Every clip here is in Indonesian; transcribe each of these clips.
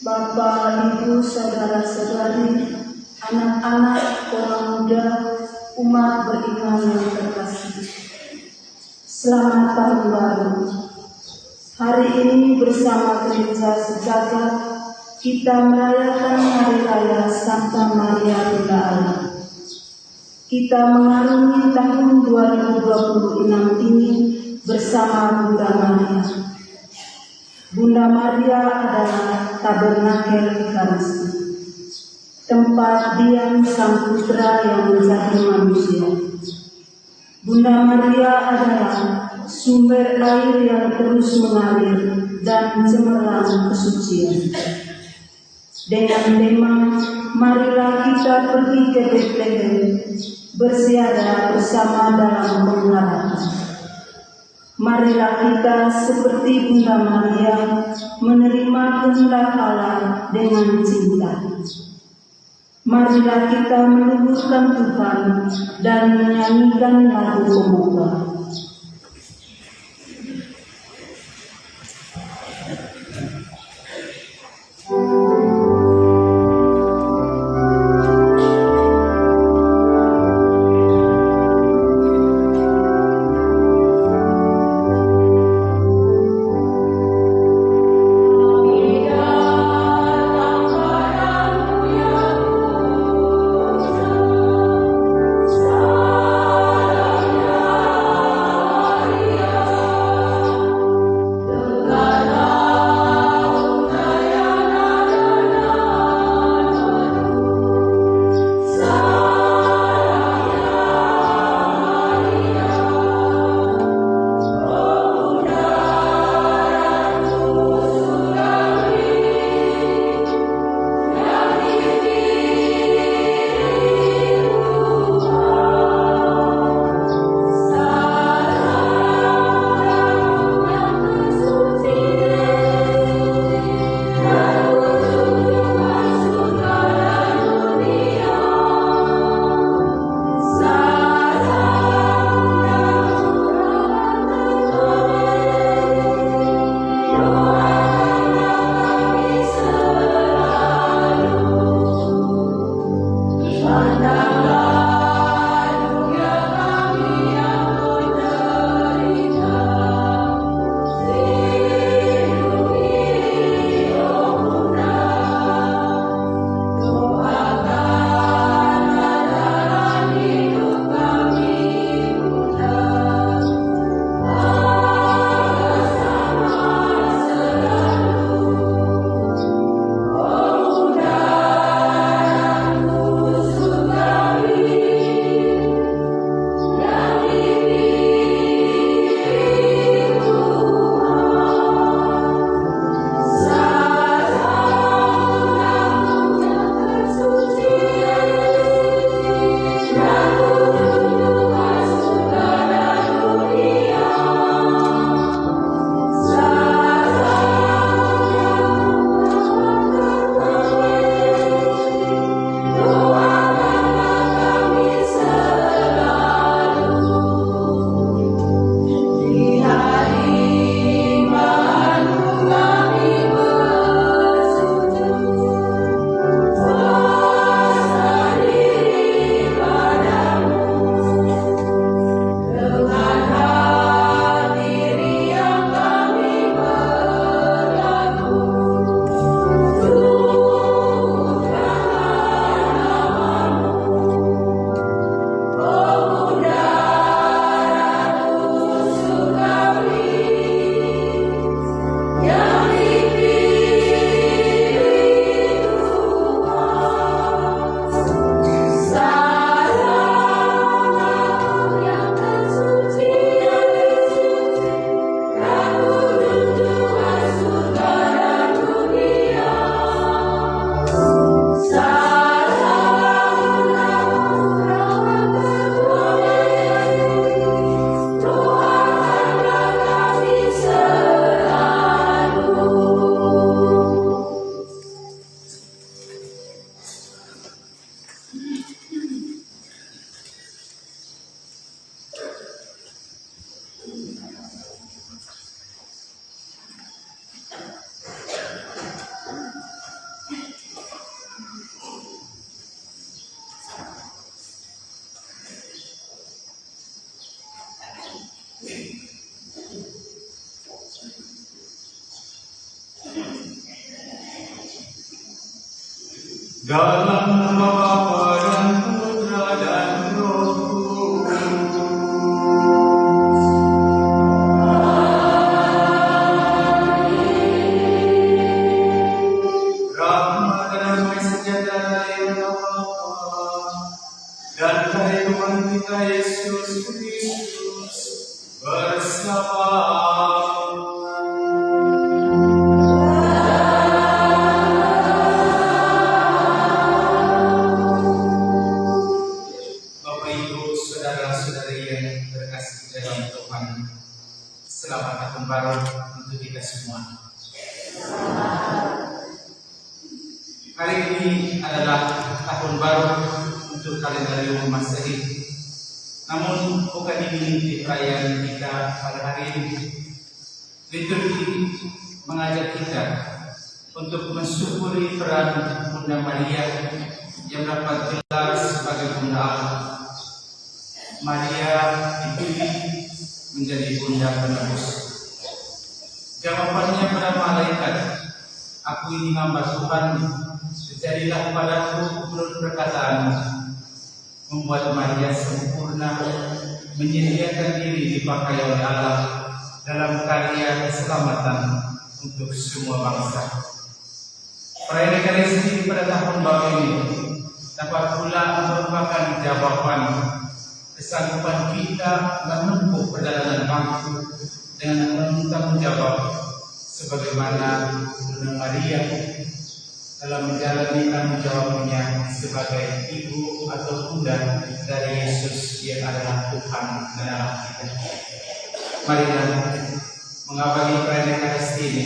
Bapak, Ibu, saudara-saudari, anak-anak, orang muda, umat beriman yang terkasih. Selamat Tahun Baru. Hari ini bersama Gereja Sejagat kita merayakan Hari Raya Santa Maria Bunda Allah. Kita mengarungi tahun 2026 ini bersama Bunda Maria. Bunda Maria adalah tabernakel Ekaristi, tempat diam Sang Putra yang menjadi manusia. Bunda Maria adalah sumber air yang terus mengalir dan cemerlang kesucian. Dengan tema marilah kita pergi ke Betlehem, bersiara bersama dalam pengharapan. Marilah kita seperti Bunda Maria menerima kehendak Allah dengan cinta. Marilah kita meluhurkan Tuhan dan menyanyikan lagu pembuka. Dalam nama Bapa dan Putra dan Roh Kudus. Rahmat dan damai sejahtera dari Allah dan dari Tuhan kita Yesus Kristus bersama. Selamat tahun baru untuk kita semua. Hari ini adalah tahun baru untuk kalender Masehi. Namun bukan ini perayaan kita pada hari ini. Liturgi mengajak kita untuk mensyukuri peran Bunda Maria yang dapat jelas sebagai Bunda Allah. Maria dipilih menjadi Bunda penebus. Jawabannya pada malaikat, aku ini hamba Tuhan, terjadilah padaku menurut perkataanmu. Membuat Maria sempurna, menyediakan diri dipakai oleh Allah dalam karya keselamatan untuk semua bangsa. Perayaan Ekaristi pada tahun baru ini dapat pula merupakan jawaban kesanggupan kita menempuh perjalanan bangsa dengan bertanggung jawab sebagaimana Bunda Maria dalam menjalani tanggung jawabnya sebagai ibu atau bunda dari Yesus yang adalah Tuhan dan Allah kita. Marilah mengawali perayaan Ekaristi ini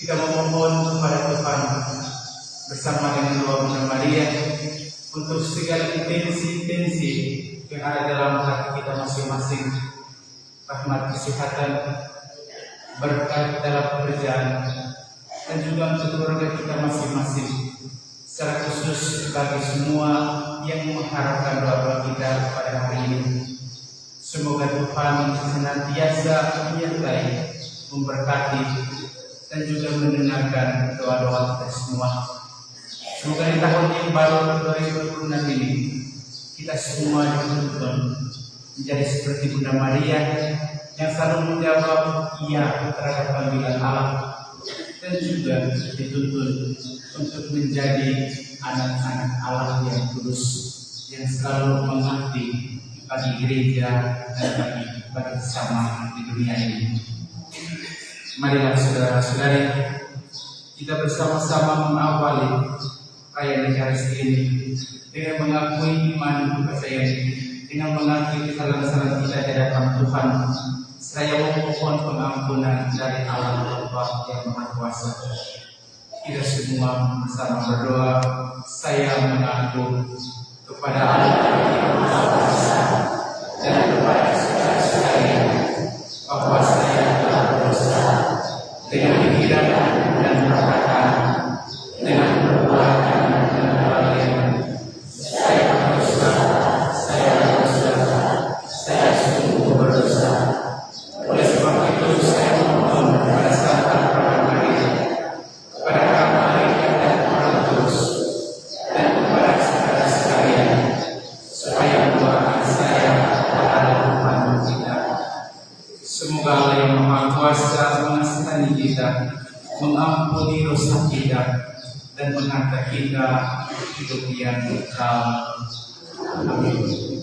kita memohon kepada Tuhan bersama dengan doa Bunda Maria untuk segala intensi-intensi yang ada dalam hati kita masing-masing, rahmat kesehatan, berkat dalam pekerjaan, dan juga untuk keluarga kita masing-masing, secara khusus bagi semua yang mengharapkan doa-doa kita pada hari ini. Semoga Tuhan senantiasa menyertai, memberkati, dan juga mendengarkan doa-doa kita semua. Semoga di tahun yang baru 2026 ini kita semua dituntun menjadi seperti Bunda Maria yang selalu menjawab iya terhadap panggilan Allah, dan juga dituntun untuk menjadi anak-anak Allah yang kudus yang selalu mengabdi bagi gereja dan bagi sesama di dunia ini. Marilah saudara-saudari, kita bersama-sama mengawali perayaan Ekaristi ini dengan mengakui iman kepercayaan, dengan mengakui kesalahan-kesalahan kita di hadapan Tuhan, saya memohon pengampunan dari Allah Bapa yang Maha Kuasa. Kita semua bersama berdoa, saya mengaku kepada Allah yang Maha Kuasa dan kepada saudara-saudara bahwa saya telah berdosa dengan pikiran dan perkataan, dengan perbuatan dan lalaian. Saya sungguh berdosa. Oleh sebab itu saya memohon kepada Santa Maria, kepada para malaikat dan para kudus, dan kepada saudara sekalian, supaya mendoakan saya kepada Tuhan kita. Semoga Allah yang Maha Kuasa mengasihani kita, mengampuni dosa kita, dan mengangkat kita hidup yang kekal. Amin.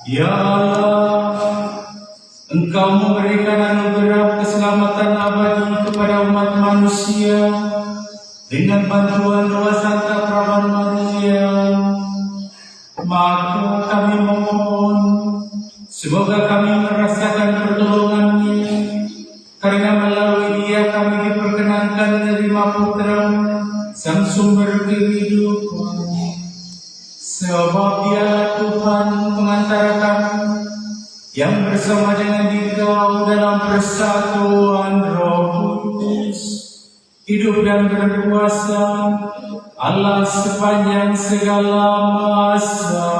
Ya Allah, Engkau memberikan anugerah keselamatan abadi kepada umat manusia dengan bantuan doa Santa Perawan Maria. Maka kami mohon, semoga kami merasakan pertolongan-Nya, karena melalui Dia kami diperkenankan menerima Putra, Sang Sumber kehidupan. Sebab Dia Tuhan pengantara kami, yang bersama dengan Dikau dalam persatuan Roh Kudus, hidup dan berkuasa Allah sepanjang segala masa.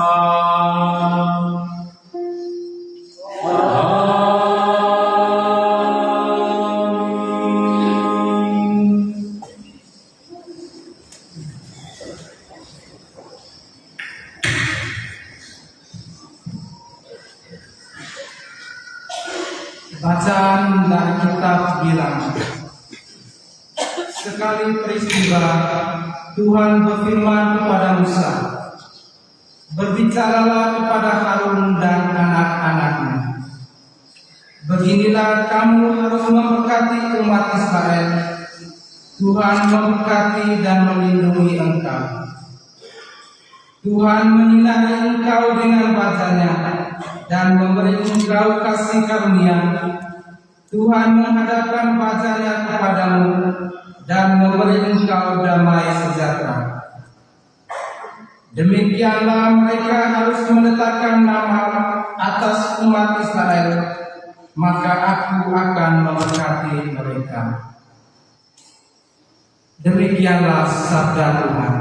Bacaan dari kitab Bilangan. Sekali peristiwa, Tuhan berfirman kepada Musa, "Berbicaralah kepada Harun dan anak-anaknya. Beginilah kamu harus memberkati umat Israel. Tuhan memberkati dan melindungi engkau. Tuhan menyinari engkau dengan wajah-Nya dan memberi engkau kasih karunia. Tuhan menghadapkan wajah-Nya kepadamu dan memberi engkau damai sejahtera." Demikianlah mereka harus meletakkan nama atas umat Israel, maka aku akan memberkati mereka. Demikianlah sabda Tuhan.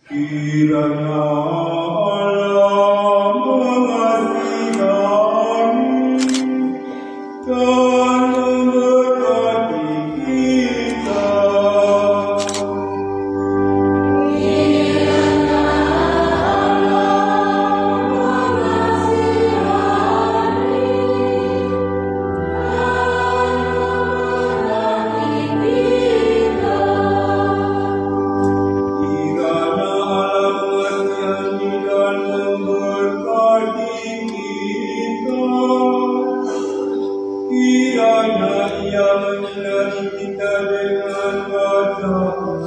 Kiranya Allah mengasihi kami dan memberkati kita. Kiranya Allah mengasihi kami dan memberkati kita. Kiranya Ia menyertai kita dengan wajah-Nya.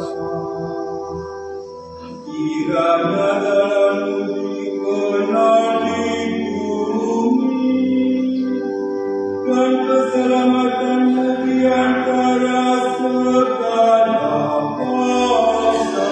Kiranya dalam bumi kenal di bumi, dan keselamatan-Nya di antara segala bangsa.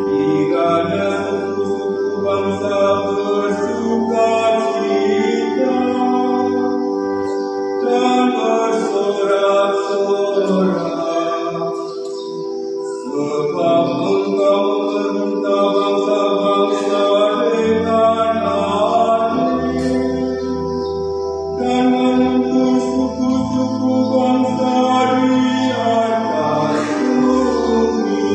Kiranya suku-suku bangsa bersukacita dan bersorak-sorak, sebab Engkau meminta bangsa-bangsa dengan adil dan menuntut suku-suku bangsa di atas bumi.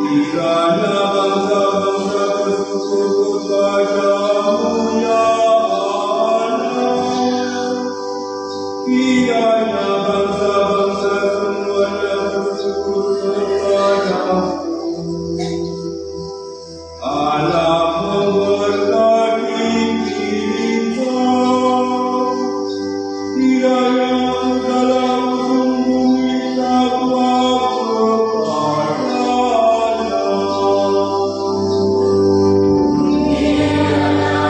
Kiranya bangsa-bangsa bersyukur kepada-Mu, ya Allah. Kiranya bangsa-bangsa semuanya bersyukur kepada-Mu. Allah memberkati kita. Kiranya dalam ujung bumi takwa kepada-Nya. Kiranya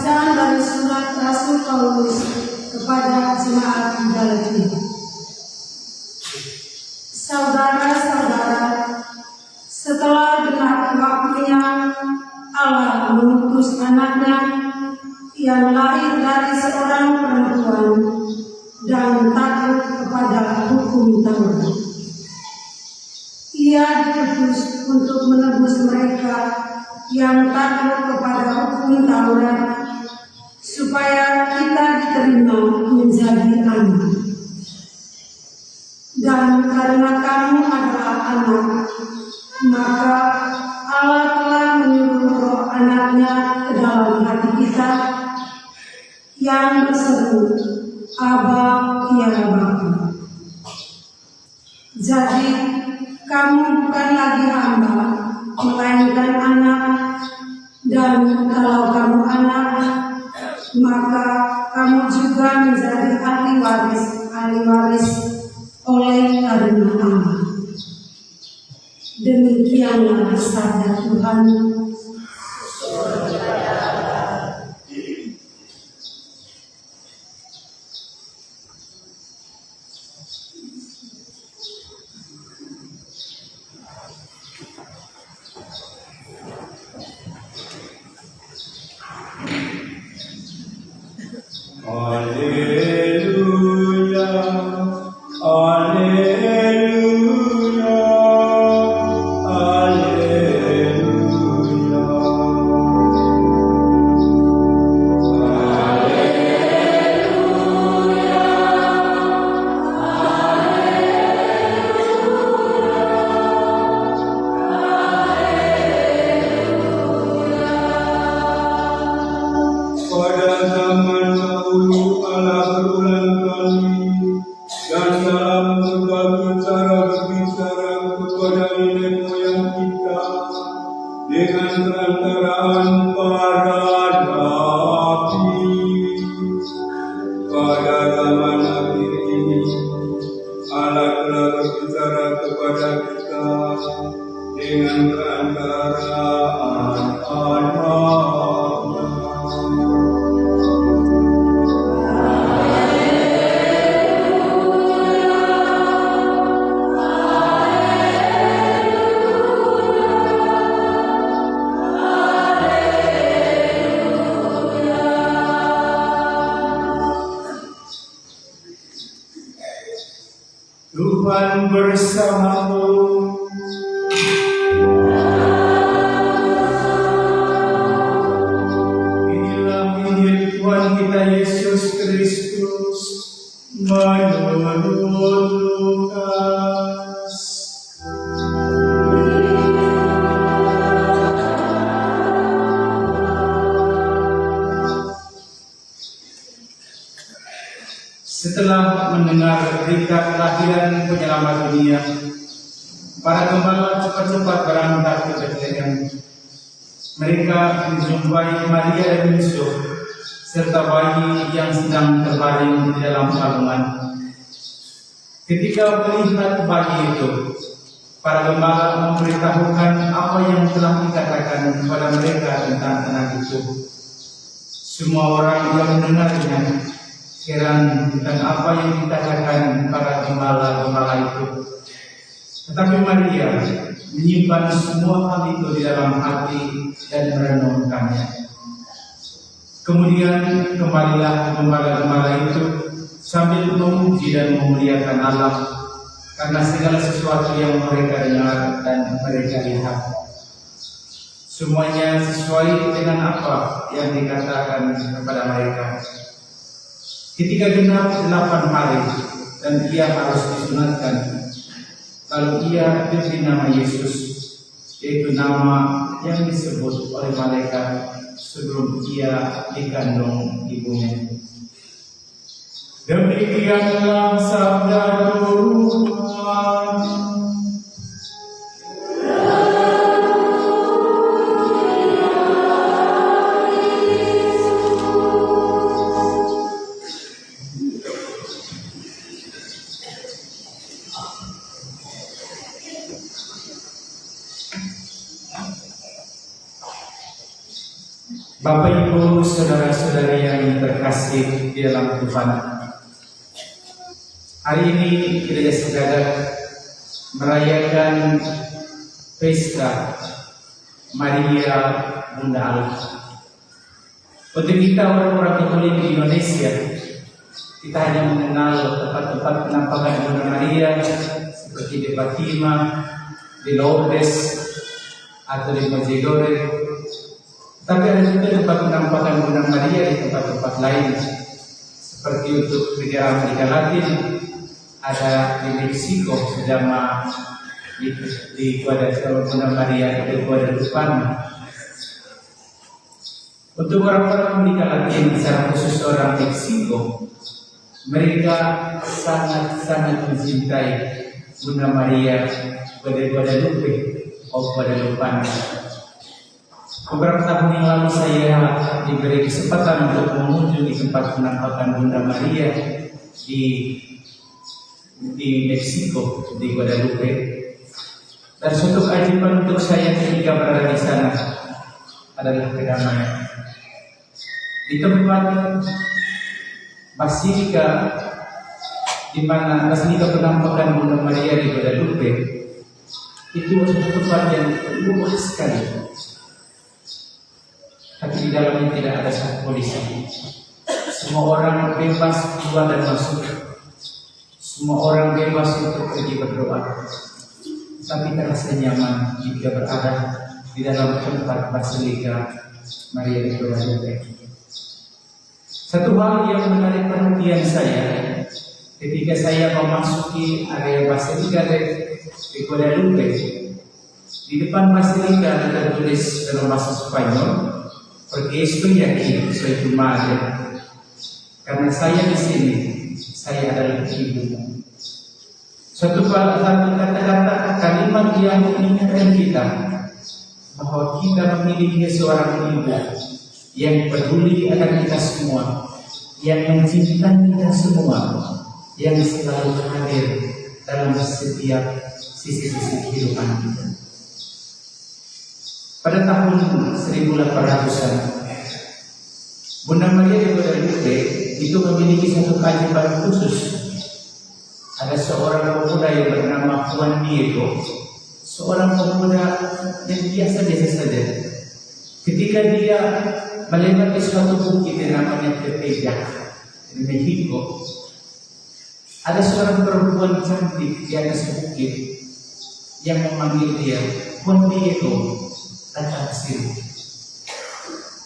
Bacaan dari surat Rasul Paulus kepada jemaat di Galatia. Saudara-saudara, setelah genap waktunya Allah mengutus anaknya yang lahir dari seorang perempuan dan takut kepada hukum Taurat. Ia diutus untuk menebus mereka yang takut kepada hukum Taurat, supaya kita diterima menjadi anak. Dan karena kamu adalah anak, maka Allah telah menyuruh roh anaknya ke dalam hati kita yang berseru, Aba, ya Bapa. Jadi kamu bukan lagi hamba, melainkan anak, dan kalau kamu anak, maka kamu juga menjadi ahli waris oleh karena Allah. Demikianlah sabda Tuhan. Alleluia, alleluia, alleluia. Pada zaman dahulu Allah berulang kali dan dalam berbagai cara berbicara kepada nenek moyang kita dengan perantaraan para nabi. Pada zaman akhir ini Allah telah berbicara kepada kita dengan perantaraan anaknya. Tuhan bersamamu. Inilah Injil Tuhan kita Yesus Kristus menurut Lukas. Setelah mendengar berita kelahiran penyelamat dunia, para gembala cepat-cepat berangkat ke Betlehem. Mereka menjumpai Maria dan Yusuf serta bayi yang sedang terbaring di dalam palungan. Ketika melihat bayi itu, para gembala memberitahukan apa yang telah dikatakan kepada mereka tentang anak itu. Semua orang yang mendengarnya heran tentang apa yang dikatakan para gembala-gembala itu. Tetapi Maria menyimpan semua hal itu di dalam hati dan merenungkannya. Kemudian kembalilah gembala-gembala itu sambil memuji dan memuliakan Allah karena segala sesuatu yang mereka dengar dan mereka lihat. Semuanya sesuai dengan apa yang dikatakan kepada mereka. Ketika genap 8 hari dan ia harus disunatkan, lalu ia diberi nama Yesus, yaitu nama yang disebut oleh malaikat sebelum ia dikandung ibunya. Demikianlah sabda Tuhan. Bapak Ibu, saudara-saudari yang terkasih di dalam Tuhan, hari ini Gereja Segadat merayakan pesta Maria Bunda Allah. Untuk kita orang-orang Katolik di Indonesia, kita hanya mengenal tempat-tempat penampakan Bunda Maria seperti di Fatima, di Lourdes, atau di Medjugorje. Tapi ada juga tempat penampakan Bunda Maria di tempat-tempat lain, seperti untuk negara Amerika Latin, ada di Meksiko, sejama di Guadalupe Bunda Maria di Guadalupe. Untuk orang-orang Amerika Latin, secara khusus orang Meksiko, mereka sangat-sangat mencintai Bunda Maria di Guadalupe atau Guadalupe. Beberapa tahun yang lalu saya diberi kesempatan untuk mengunjungi tempat penampakan Bunda Maria di Meksiko, di Guadalupe. Dan suatu keajaiban untuk saya ketika berada di sana adalah kedamaian. Di tempat Basilika, di mana Basilika penampakan Bunda Maria di Guadalupe, itu adalah tempat yang luas sekali. Tapi di dalamnya tidak ada satu polisi. Semua orang bebas keluar dan masuk. Semua orang bebas untuk pergi berdoa. Tapi terasa nyaman jika berada di dalam tempat Basilika Maria di Guadalupe. Satu hal yang menarik perhatian saya ketika saya memasuki area Basilika di Guadalupe, di depan Basilika ada tertulis dalam bahasa Spanyol, "Porque estoy aquí, soy tu madre." Karena saya di sini, saya adalah ibumu. Suatu kata-kata kalimat yang mengingatkan kita bahwa kita memiliki seorang ibu yang peduli akan kita semua, yang mencintai kita semua, yang selalu hadir dalam setiap sisi-sisi kehidupan kita. Pada tahun 1800-an, Bunda Maria di Guadalupe itu memiliki satu keajaiban khusus. Ada seorang pemuda yang bernama Juan Diego, seorang pemuda yang biasa-biasa saja. Ketika dia melewati suatu bukit yang namanya Tepeyac di Meksiko, ada seorang perempuan cantik di atas bukit yang memanggil dia, "Juan Diego, datang ke sini."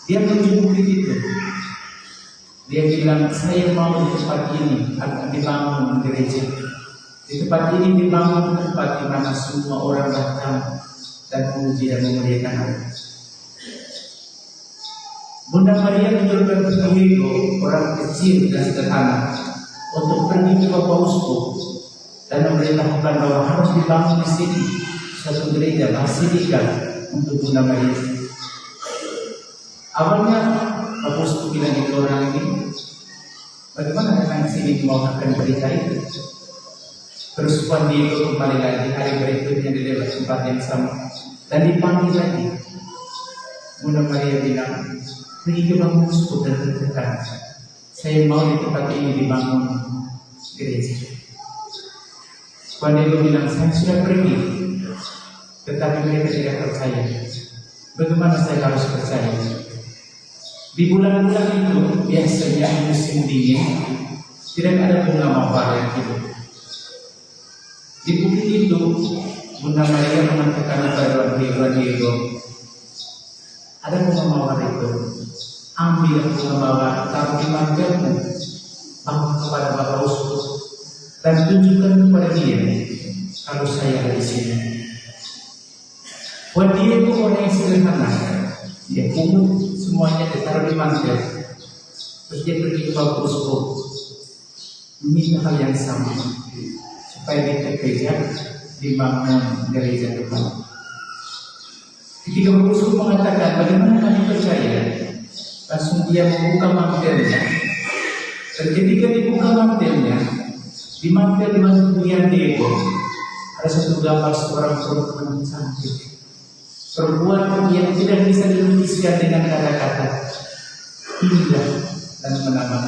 Dia menuju bukit itu. Dia bilang, "Saya mau di tempat ini akan dibangun gereja. Di tempat ini dibangun tempat di mana semua orang datang dan memuji dan memuliakan Allah." Bunda Maria menurunkan Diego, orang kecil dan sederhana, untuk pergi ke Bapak Uskup dan memberitahukan bahwa harus dibangun di sini satu gereja Basilika untuk Bunda Maria. Awalnya Bapak Uskup bilang ke orang ini, "Bagaimana datang ke sini membawakan berita itu?" Terus Juan Diego kembali lagi hari berikutnya di lewat tempat yang sama dan dipanggil lagi. Bunda Maria bilang, "Pergi ke Bapak Uskup dan katakan, saya mau di tempat ini dibangun gereja." Juan Diego bilang, "Saya sudah pergi, tetapi mereka tidak percaya. Bagaimana saya harus percaya?" Di bulan-bulan itu biasanya musim dingin, tidak ada bunga mawar yang hidup. Di bukit itu Bunda Maria mengatakan kepada Juan Diego, "Ada bunga mawar itu, ambil bunga mawar, taruh di mantelmu, bawa kepada Bapak Uskup dan tunjukkan kepada dia kalau saya ada di sini." Buat dia itu orang yang sederhana, dia pungut semuanya ditaruh di mantel, terus dia pergi ke Bapak Uskup meminta hal yang sama supaya di Tepeyac dibangun gereja Tuhan. Ketika Bapak Uskup mengatakan, "Bagaimana kami percaya?" Langsung dia membuka mantelnya. Dan ketika dibuka mantelnya, di mantel Juan Diego ada satu gambar seorang perempuan cantik. perempuan yang tidak bisa dilukiskan dengan kata-kata, indah dan menambah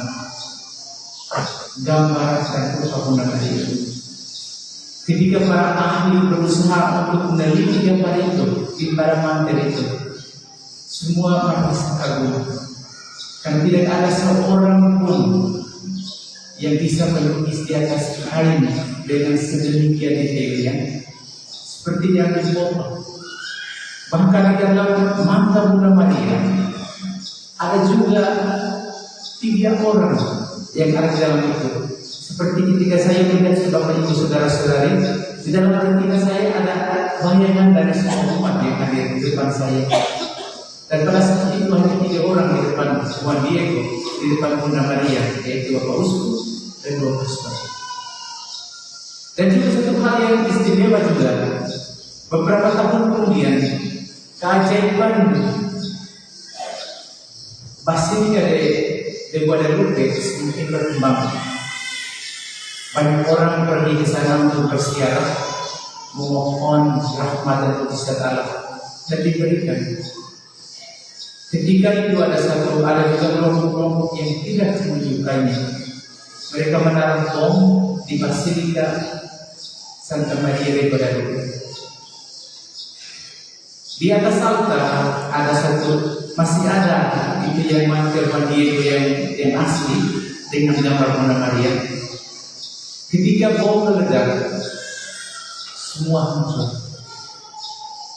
gambaran dan rupa Bunda Maria. Ketika para ahli berusaha untuk meneliti gambar itu di para mantel itu, semua merasa kagum karena tidak ada seorang pun yang bisa melukis di atas kain dengan sedemikian detailnya seperti yang difoto. Bahkan di dalam mata Bunda Maria ada juga 3 orang yang ada di dalam itu. Seperti ketika saya melihat Bapak Ibu Saudara-saudari, di dalam hati saya ada bayangan dari semua umat yang hadir di depan saya. Dan pada saat itu hanya 3 orang di depan Juan Diego, di depan Bunda Maria, yaitu Bapak Uskup dan 2 pastor. Dan juga satu hal yang istimewa juga, beberapa tahun kemudian keajaiban Basilika de Guadalupe semakin berkembang. Banyak orang pergi ke sana untuk bersiarah, memohon rahmat dan mujizat Allah, dan diberikan. Ketika itu ada juga kelompok-kelompok yang tidak menyukainya. Mereka menaruh bom di Basilika Santa Maria de Guadalupe. Di atas altar masih ada itu yang mantel Diego yang asli dengan gambar Bunda Maria. Ketika bom meledak, semua hancur.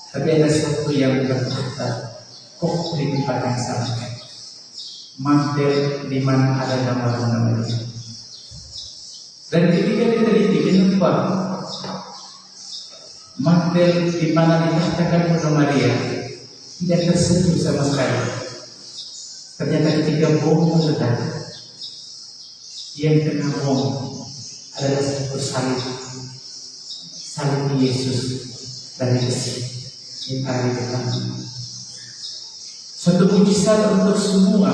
Tapi ada satu yang berkata, kok di tempat yang sama, mantel di mana ada gambar Bunda Maria. Dan ketika diteliti, kenapa mantel di mana dikatakan Bunda Maria tidak tersentuh sama sekali? Ternyata ketika bom meledak, yang kena bom adalah satu salib Yesus dari besi yang ada di depan. Suatu mujizat untuk semua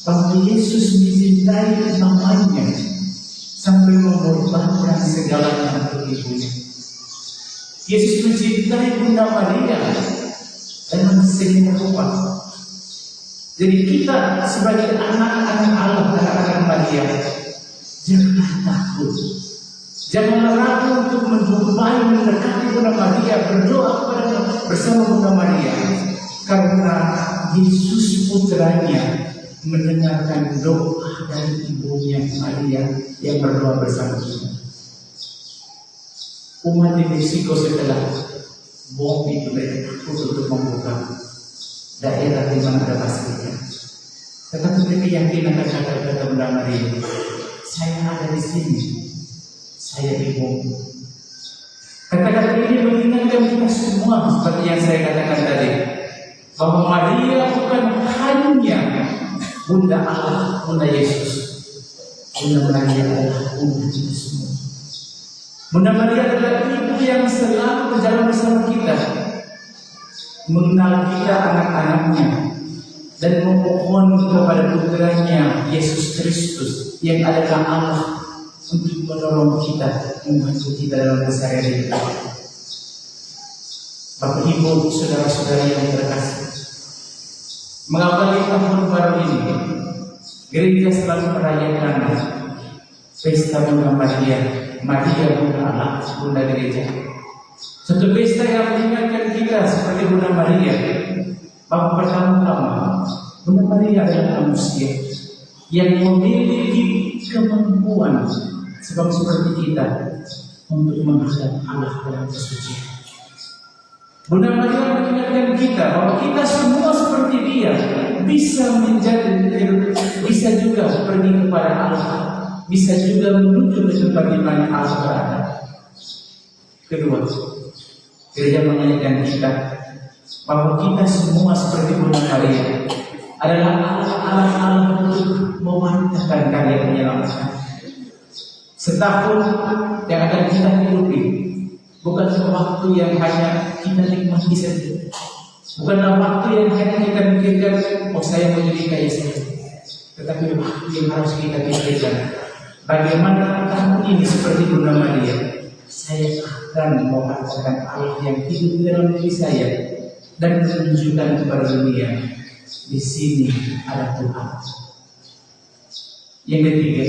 bahwa Yesus mencintai namanya sampai mengorbankan segalanya untuk ibunya. Yesus mencintai Bunda Maria dan mengasihi rupa. Jadi kita sebagai anak-anak Allah, anak-anak Maria, janganlah takut, janganlah ragu untuk menjumpai, mendekati Bunda Maria, berdoa bersama Bunda Maria, karena Yesus putranya mendengarkan doa dari ibunya Maria yang berdoa bersama kita. Umat di Meksiko setelah bom itu mereka takut untuk membuka daerah di mana ada Basilika. Tetapi mereka yakin akan kata-kata Bunda Maria, saya ada di sini, saya ibu. Kata-kata ini mengingatkan kita semua seperti yang saya katakan tadi, bahwa Maria bukan hanya Bunda Allah, Bunda Yesus. Bunda Maria adalah Bunda kita semua. Bunda Maria adalah ibu yang selalu berjalan bersama kita, mengenal kita anak-anaknya, dan memohon kepada putranya Yesus Kristus yang adalah Allah untuk menolong kita, membantu kita dalam keseharian kita. Bapak Ibu, saudara-saudari yang terkasih, mengawali tahun baru ini, gereja selalu merayakan pesta Bunda Maria, Bunda Allah, Bunda Gereja. Satu pesta yang mengingatkan kita seperti Bunda Maria, bahwa pertama-tama Bunda Maria adalah manusia yang memiliki kemampuan sebab seperti kita untuk menghadap Allah dalam kesucian. Bunda Maria mengingatkan kita bahwa kita semua seperti Dia bisa juga pergi kepada Allah, bisa juga menuju ke tempat di mana Allah berada. Kedua, gereja mengingatkan kita bahwa kita semua seperti Bunda Maria adalah Allah untuk mewartakan karya penyelamatkan. Setahun yang akan kita hidupi bukanlah waktu yang hanya kita nikmati saja, bukanlah waktu yang hanya kita pikirkan, oh saya mau jadi kaya saja, tetapi waktu yang harus kita pikirkan, bagaimana tahun ini seperti Bunda Maria, saya akan mewartakan Allah yang hidup di dalam diri saya dan menunjukkan kepada dunia di sini ada Tuhan. Yang ketiga,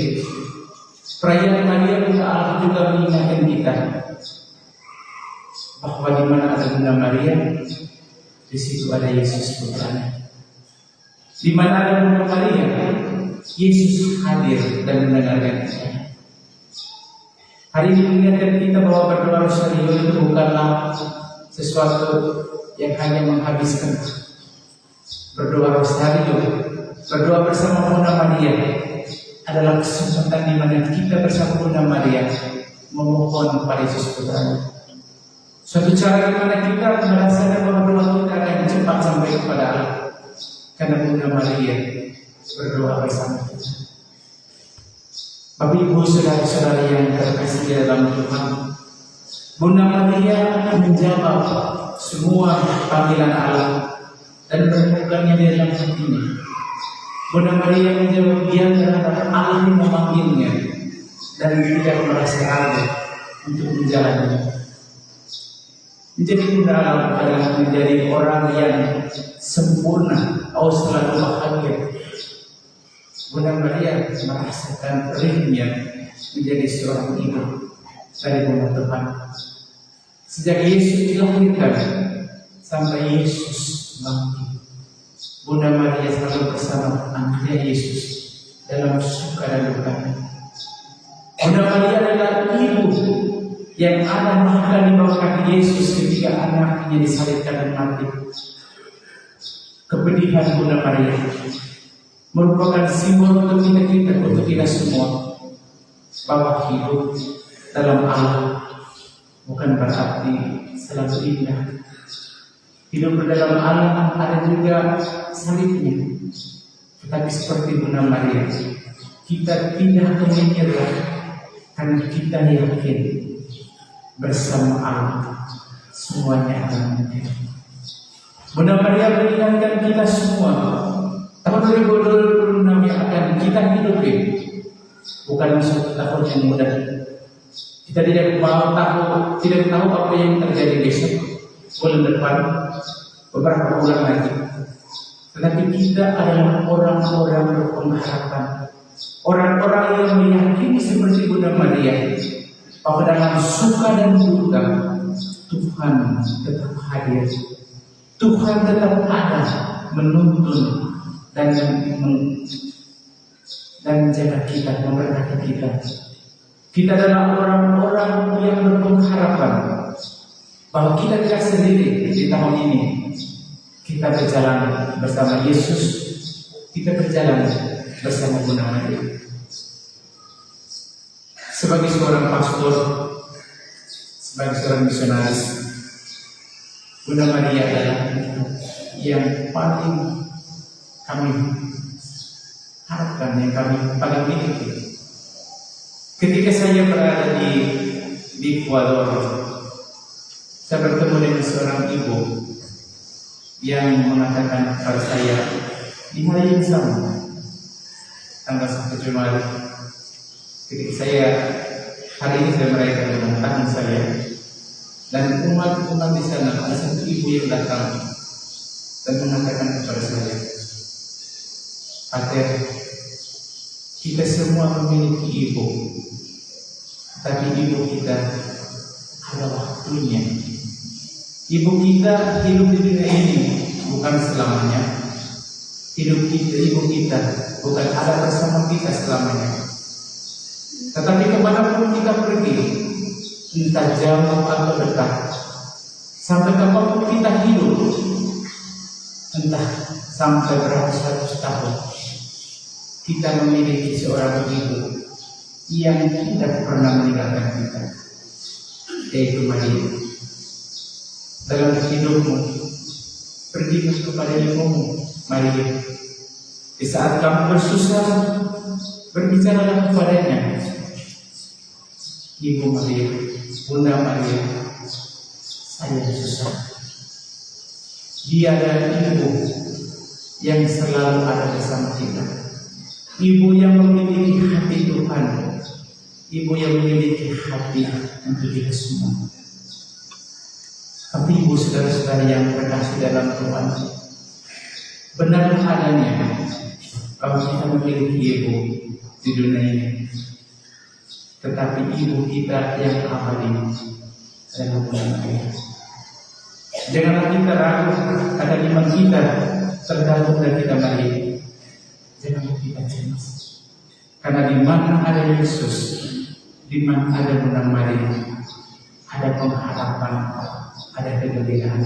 perayaan Maria Bunda Allah juga mengingatkan kita bahwa di mana ada Bunda Maria, di situ ada Yesus putranya. Di mana ada Bunda Maria, Yesus hadir dan mendengarkan kita. Hari ini mengingatkan kita bahwa berdoa rosario itu bukanlah sesuatu yang hanya menghabiskan. Berdoa rosario, berdoa bersama Bunda Maria adalah kesempatan di mana kita bersama Bunda Maria memohon kepada Yesus putranya. Suatu cara di mana kita merasakan bahwa doa kita akan cepat sampai kepada Allah, karena Bunda Maria berdoa bersama kita. Bapak Ibu saudara-saudara yang terkasih di dalam Tuhan, Bunda Maria akan menjawab semua panggilan Allah dan menemukannya di dalam hatinya. Bunda Maria menjawab dia terhadap Allah yang memanggilnya dan tidak merasa ragu untuk menjalani. Menjadi Bunda Allah adalah menjadi orang yang sempurna, selalu bahagia. Bunda Maria merasakan perihnya menjadi seorang ibu dari Bunda Tuhan. Sejak Yesus dilahirkan sampai Yesus mati, Bunda Maria selalu bersama anaknya Yesus dalam suka dan duka. Bunda Maria adalah ibu yang ada bahkan di bawah kaki Yesus ketika anaknya disalibkan dan mati. Kepedihan Bunda Maria merupakan simbol untuk kita semua bahwa hidup dalam Allah bukan berarti selalu indah. Hidup dalam Allah ada juga salibnya. Tetapi seperti Bunda Maria, kita tidak akan menyerah karena kita yakin bersama Allah semuanya akan mudah. Bunda Maria mengingatkan kita semua, tahun 2026 yang akan kita hidupi bukan suatu tahun yang mudah. Kita tidak tahu apa yang terjadi besok, bulan depan, beberapa bulan lagi. Tetapi kita adalah orang-orang berpengharapan, orang-orang yang meyakini seperti Bunda Maria bahwa dalam suka dan duka Tuhan tetap hadir, Tuhan tetap ada menuntun dan menjaga kita, memberkati kita. Kita adalah orang-orang yang berpengharapan bahwa kita tidak sendiri di tahun ini. Kita berjalan bersama Yesus, kita berjalan bersama Bunda Maria. Sebagai seorang pastor, sebagai seorang misionaris, Bunda Maria adalah yang paling kami harapkan, yang kami paling miliki. Ketika saya berada di Ecuador, saya bertemu dengan seorang ibu yang mengatakan kepada saya di hari yang sama, tanggal 1 Januari, ketika saya hari ini saya merayakan ulang tahun saya, dan umat-umat di sana ada satu ibu yang datang dan mengatakan kepada saya, Pater, kita semua memiliki ibu, tapi ibu kita ada waktunya. Ibu kita hidup di dunia ini bukan selamanya. Ibu kita bukan ada bersama kita selamanya. Tetapi kemanapun kita pergi, entah jauh atau dekat, sampai kapanpun kita hidup, entah sampai beratus-ratus tahun, kita memiliki seorang ibu yang tidak pernah meninggalkan kita, yaitu Maria. Dalam hidupmu, pergilah kepada ibumu, Maria. Di saat kamu bersusah, berbicaralah kepadanya. Ibu Maria, Bunda Maria, saya susah. Dia adalah ibu yang selalu ada bersama kita. Ibu yang memiliki hati Tuhan, ibu yang memiliki hati untuk kita semua. Tapi ibu saudara-saudara yang terkasih dalam Tuhan, benar adanya bahwa kita memiliki ibu di dunia ini, tetapi ibu kita yang abadi adalah Tuhan kita. Janganlah kita ragu akan iman kita tergantung dari kita mari. Jangan kita cemas, karena di mana ada Yesus, di mana ada Bunda Maria, ada pengharapan, ada kegembiraan.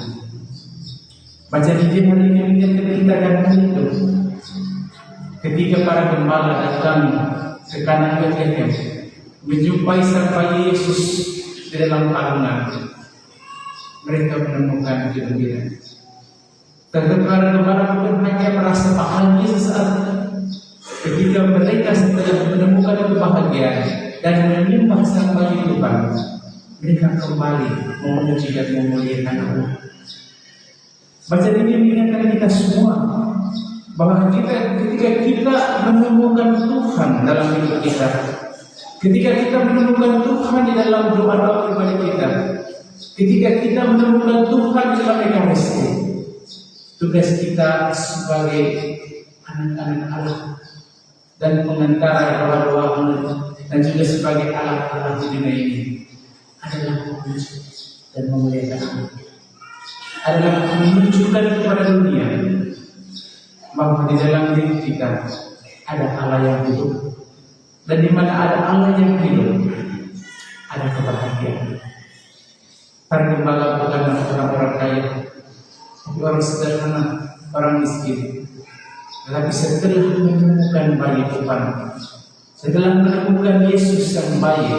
Baca Injil hari ini menjadi kita akan itu. Ketika para gembala datang ke Kana Betlehem, menjumpai sang bayi Yesus di dalam palungan, mereka menemukan kegembiraan. Tentu para gembala bukan hanya merasa bahagia sesaat ketika mereka setelah menemukan kebahagiaan dan menyembah sang bayi Tuhan, mereka kembali memuji dan memuliakan Allah. Baca ini mengingatkan kita semua bahwa ketika kita menemukan Tuhan dalam hidup kita, ketika kita menemukan Tuhan di dalam doa-doa pribadi kita, ketika kita menemukan Tuhan di dalam Ekaristi, tugas kita sebagai anak-anak Allah dan pengantara doa-doa Allah dan juga sebagai alat-alat di dunia ini adalah memuji dan memuliakan Allah, adalah menunjukkan kepada dunia bahwa di dalam diri kita ada Allah yang hidup, dan di mana ada Allah yang hidup ada kebahagiaan. Para gembala bukan orang-orang kaya, tapi orang sederhana, orang miskin. Tetapi setelah menemukan bayi Tuhan, setelah menemukan Yesus sang bayi,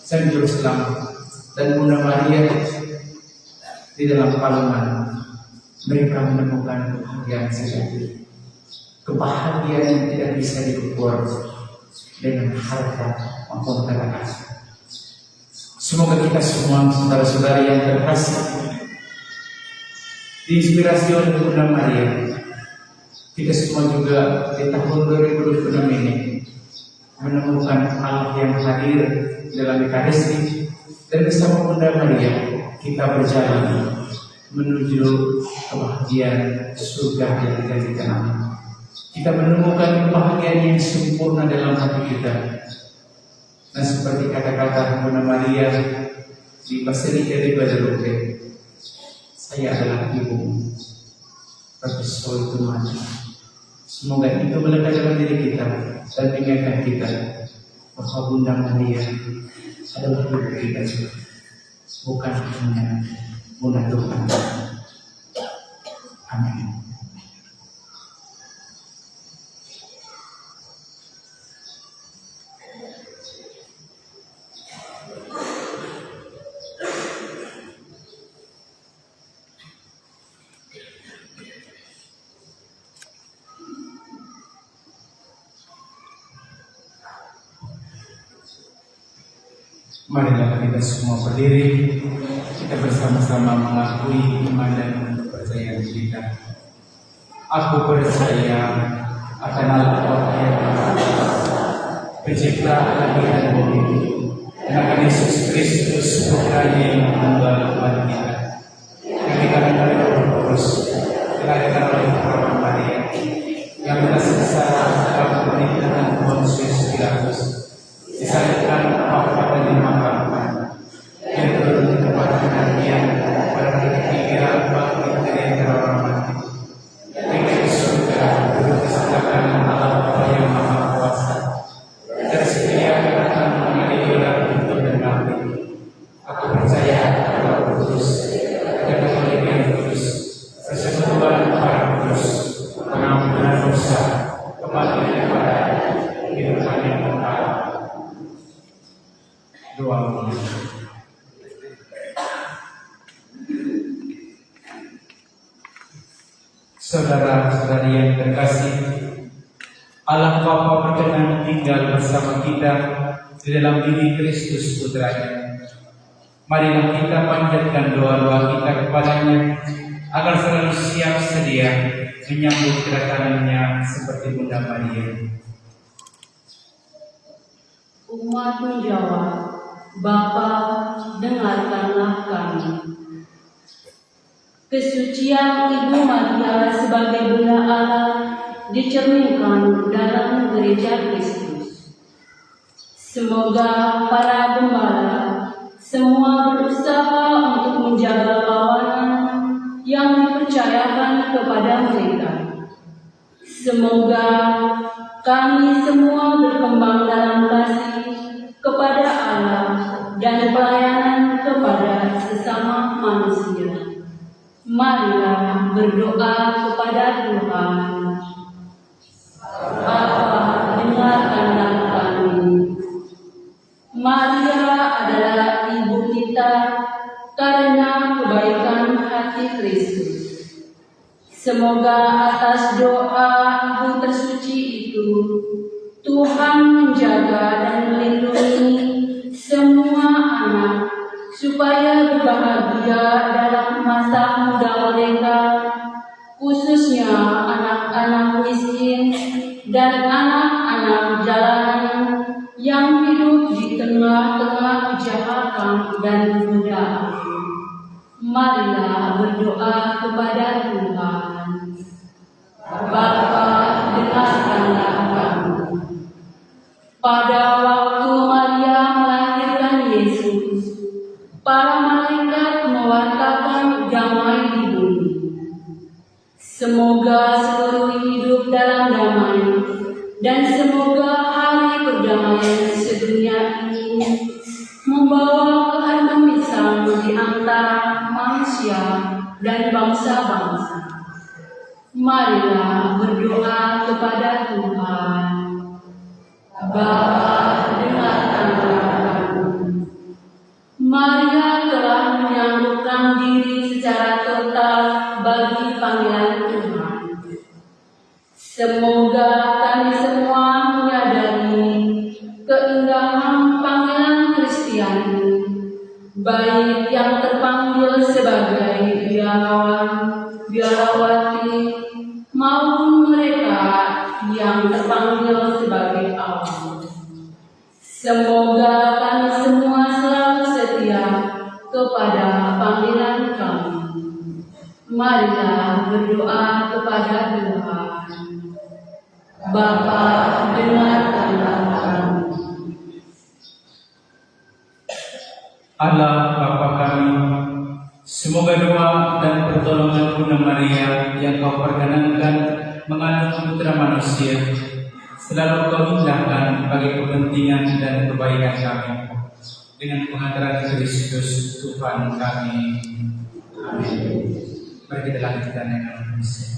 sang juru selamat, dan Bunda Maria di dalam palungan, mereka menemukan kebahagiaan sejati, kebahagiaan yang tidak bisa diukur dengan harta maupun kata-kata. Semoga kita semua saudara-saudara yang terkasih diinspirasi oleh Bunda Maria, kita semua juga di tahun 2026 ini menemukan Allah yang hadir dalam Ekaristi, dan bersama Bunda Maria kita berjalan menuju kebahagiaan surga yang dijanjikan Allah. Kita menemukan kebahagiaan yang sempurna dalam hati kita. Dan seperti kata-kata Bunda Maria di Basilika di Guadalupe, saya adalah ibu, tapi soal Tuhan. Semoga itu melekat dalam diri kita dan mengingatkan kita bahwa Bunda Maria adalah ibu kita juga, bukan hanya Bunda Tuhan. Amin. Marilah kita semua berdiri, kita bersama-sama mengakui iman dan kepercayaan kita. Aku percaya akan Allah yang Maha Kuasa, Pencipta langit dan bumi, dan akan Yesus Kristus Putra-Nya yang tunggal Tuhan kita, yang dikatakan oleh Roh Kudus, dilahirkan oleh Perawan Maria, yang telah sengsara dalam pemerintahan Pontius Pilatus, disalibkan dan dimakamkan, yang turun ke tempat kematian pada hari ketiga bangkit dari antara orang mati, naik ke surga duduk di sebelah kanan Allah Bapa yang Maha Kuasa, dan setia akan mengadili hidup dan mati. Aku percaya kepada Roh Kudus, dan Katolik Kudus, persekutuan para kudus, pengampunan dosa, kebangkitan kepada kehidupan yang kekal. Doa mulia. Saudara-saudari yang terkasih, Allah Bapa berkenan tinggal bersama kita di dalam diri Kristus Putra-Nya. Marilah kita panjatkan doa-doa kita kepadanya agar selalu siap sedia menyambut kedatangannya seperti Bunda Maria. Umat menjawab, Bapa, dengarkanlah kami. Kesucian Ibu Maria sebagai Bunda Allah dicerminkan dalam gereja Kristus. Semoga para gembala semua berusaha untuk menjaga lawanan yang dipercayakan kepada mereka. Semoga kami semua berkembang dalam kasih kepada Allah dan pelayanan kepada sesama manusia. Marilah berdoa kepada Tuhan. Bapa, dengarkanlah kami. Maria adalah ibu kita karena kebaikan hati Kristus. Semoga atas doa ibu tersuci itu, Tuhan menjaga dan melindungi semua anak supaya berbahagia dalam masa muda mereka, khususnya anak-anak miskin dan anak-anak jalanan yang hidup di tengah-tengah kejahatan dan godaan. Marilah berdoa kepada Tuhan. Bapa, dengarkanlah kami. Pada waktu Maria melahirkan Yesus, para malaikat mewartakan damai di bumi. Semoga seluruh hidup dalam damai, dan semoga hari perdamaian sedunia ini membawa keharmonisan di antara manusia dan bangsa-bangsa. Marilah berdoa kepada Tuhan. Bapa, dengarkanlah kami. Maria telah menyangguhkan diri secara total bagi panggilan Tuhan. Semoga kami semua menyadari keindahan panggilan Kristiani, baik yang terpanggil sebagai biarawan, biarawati, maupun mereka yang terpanggil sebagai awam. Semoga kami semua selalu setia kepada panggilan kami. Marilah berdoa kepada Tuhan. Bapa, dengarkanlah kami. Allah Bapa kami, semoga doa dan pertolongan Bunda Maria yang Kau perkenankan mengandung putra manusia selalu Kau indahkan bagi kepentingan dan kebaikan kami. Dengan pengantaran Kristus Tuhan kami. Amin. Mari kita lanjutkan dengan misi.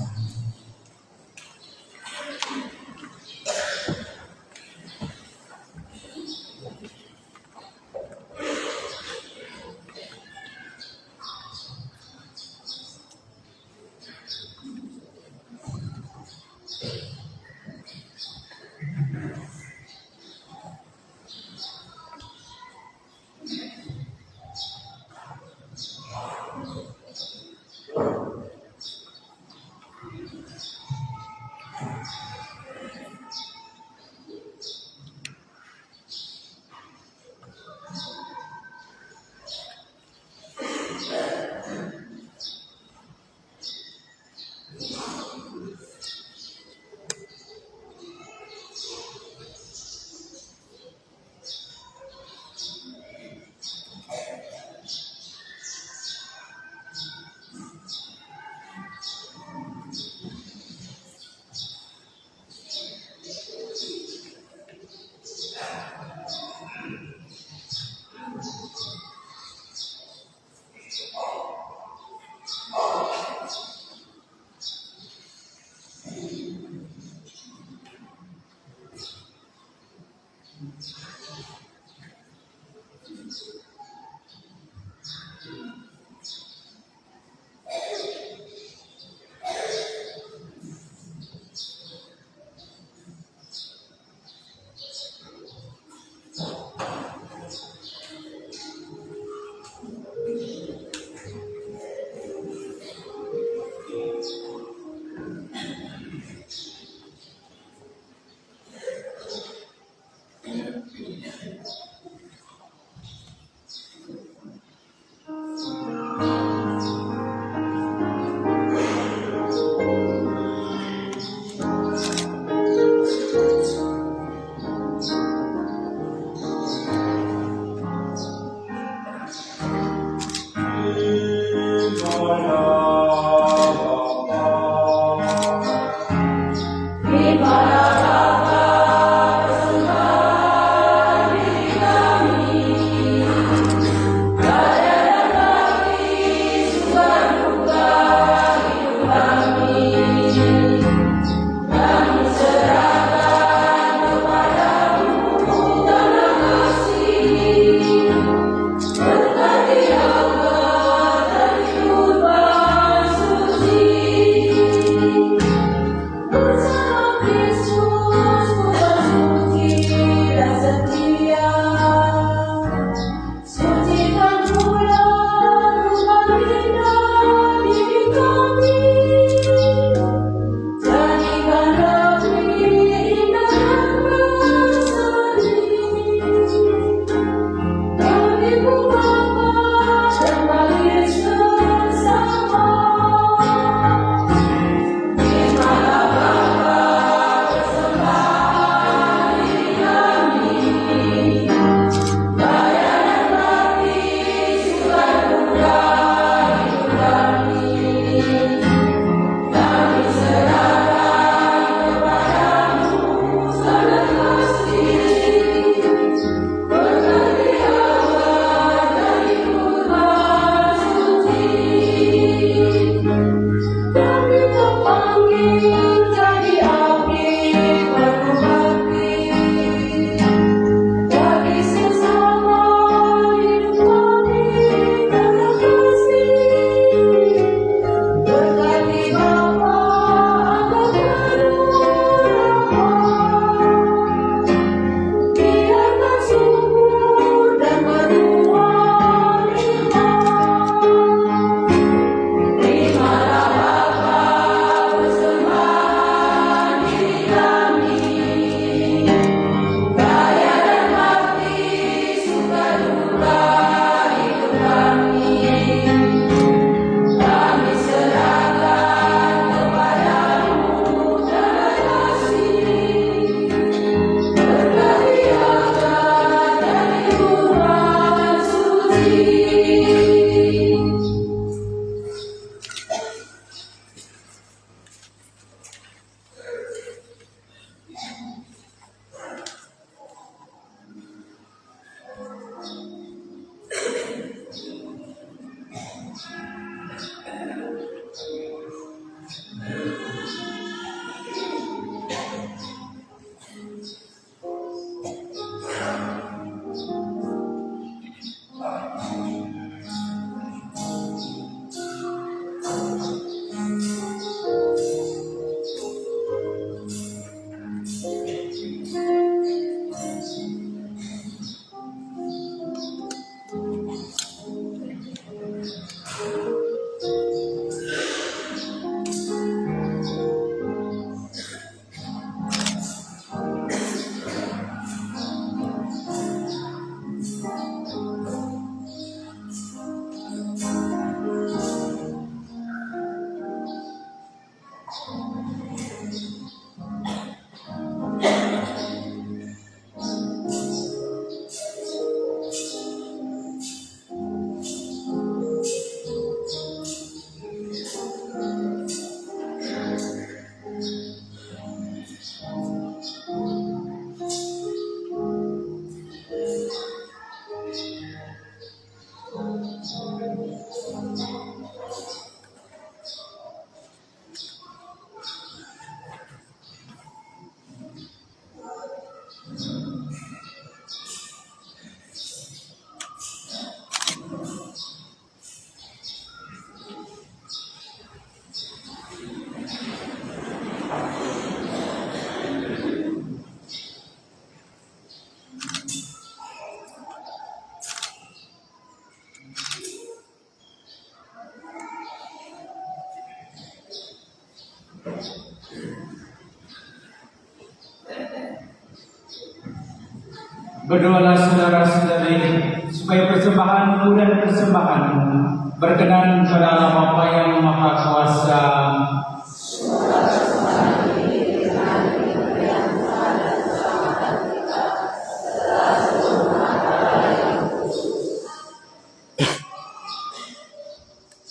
Berdoalah saudara-saudari supaya persembahanmu dan persembahanmu berkenan kepada Allah Bapa yang Maha Kuasa.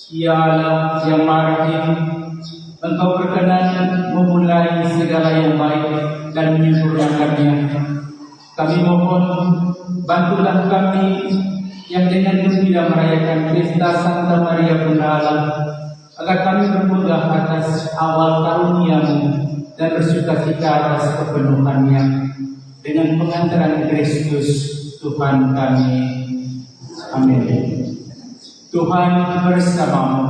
Ya Allah yang Maha Rahim, Engkau berkenan memulai segala yang baik dan menyempurnakannya. Kami mohon, bantulah kami yang dengan gembira merayakan pesta Santa Maria Bunda Allah, agar kami bermegah atas awal karunia-Mu dan bersukacita atas kepenuhannya dengan pengantaran Kristus Tuhan kami. Amin. Tuhan bersamamu.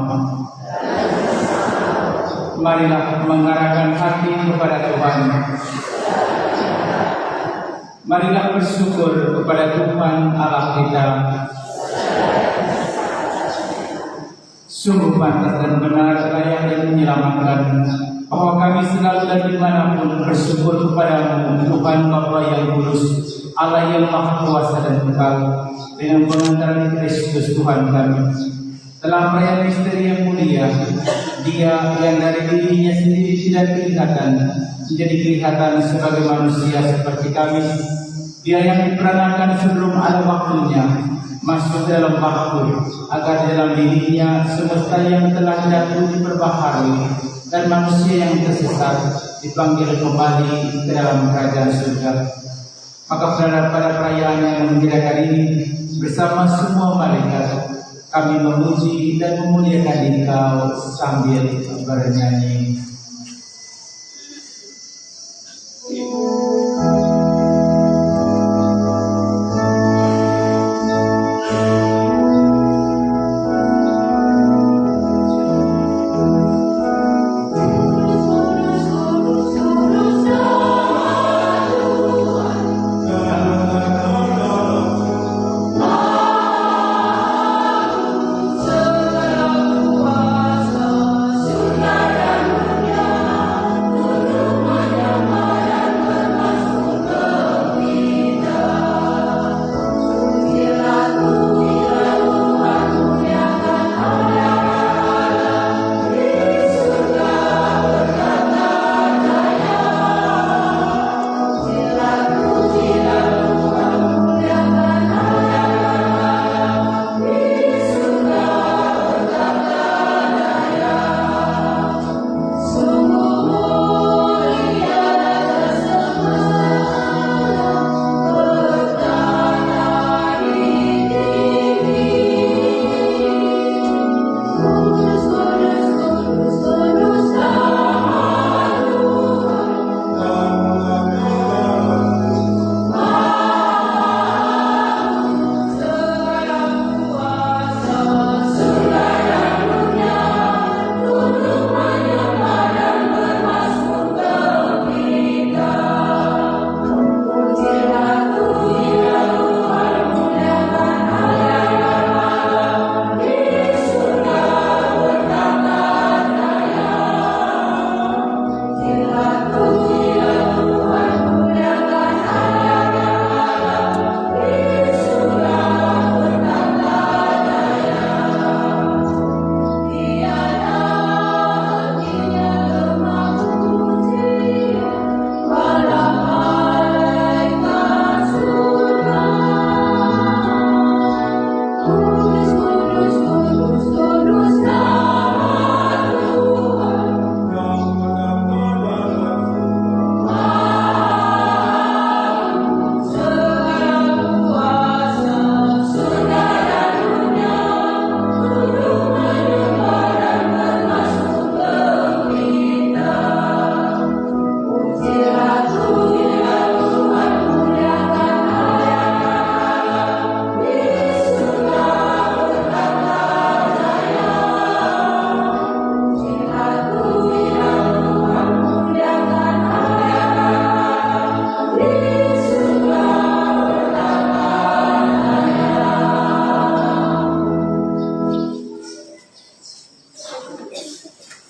Marilah mengarahkan hati kepada Tuhan. Marilah bersyukur kepada Tuhan Allah kita. Sungguh pantas dan benar, layak dan menyelamatkan, bahwa kami selalu dan dimanapun bersyukur kepada-Mu, Tuhan Bapa yang kudus, Allah yang Maha Kuasa dan Kekal, dengan pengantaran Kristus Tuhan kami. Telah merayakan misteri yang mulia, Dia yang dari dirinya sendiri tidak kelihatan, menjadi kelihatan sebagai manusia seperti kami. Dia yang diperanakan sebelum ada waktunya, masuk dalam waktu, agar dalam dirinya semesta yang telah jatuh diperbaharui, dan manusia yang tersesat dipanggil kembali ke dalam kerajaan surga. Maka pada perayaan yang menggembirakan ini, bersama semua malaikat, kami memuji dan memuliakan Engkau sambil bernyanyi.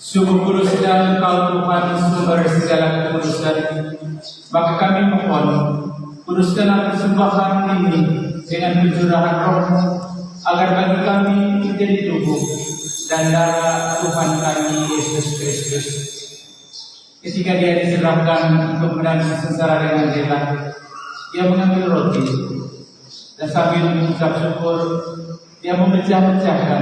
Sungguh kudus dan Engkau Tuhan sumber segala kekudusan. Maka kami mohon, kuduskanlah persembahan ini dengan pencurahan Roh-Mu, agar bagi kami menjadi tubuh dan darah Tuhan kami Yesus Kristus. Ketika Dia diserahkan untuk menanggung sengsara dengan rela, Dia mengambil roti dan sambil mengucap syukur, Dia memecah-mecahkan,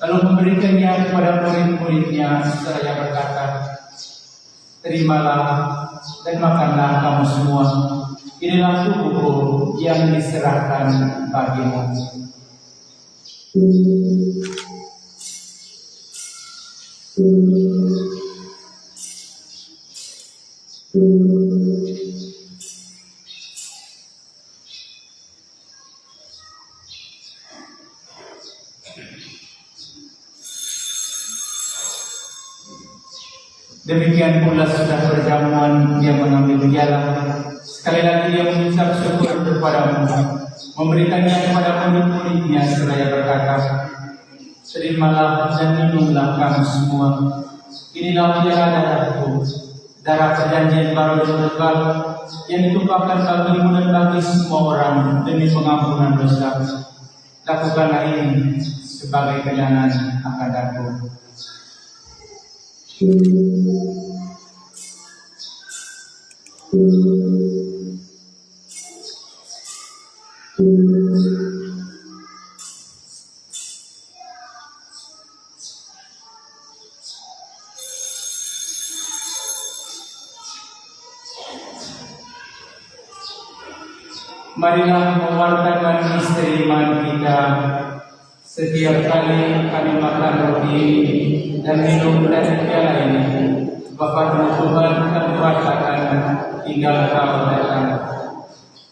lalu memberikannya kepada murid-muridnya seraya berkata, "Terimalah dan makanlah kamu semua. Inilah tubuhku yang diserahkan bagimu." Demikian pula sudah berjamuan dia mengambil piala. Sekali lagi dia mengucap syukur kepadamu, memberikannya kepada murid-muridnya seraya berkata, "Terimalah dan minumlah kamu semua. Inilah piala darahku, darah perjanjian baru dan kekal, yang ditumpahkan bagimu dan bagi semua orang demi pengampunan dosa. Lakukanlah ini sebagai kenangan akan aku." Marilah mewartakan misteri iman kita setiap kali kami makan roti dan minum dari piala ini. Bapa Tuhan, kami wartakan hingga Engkau datang.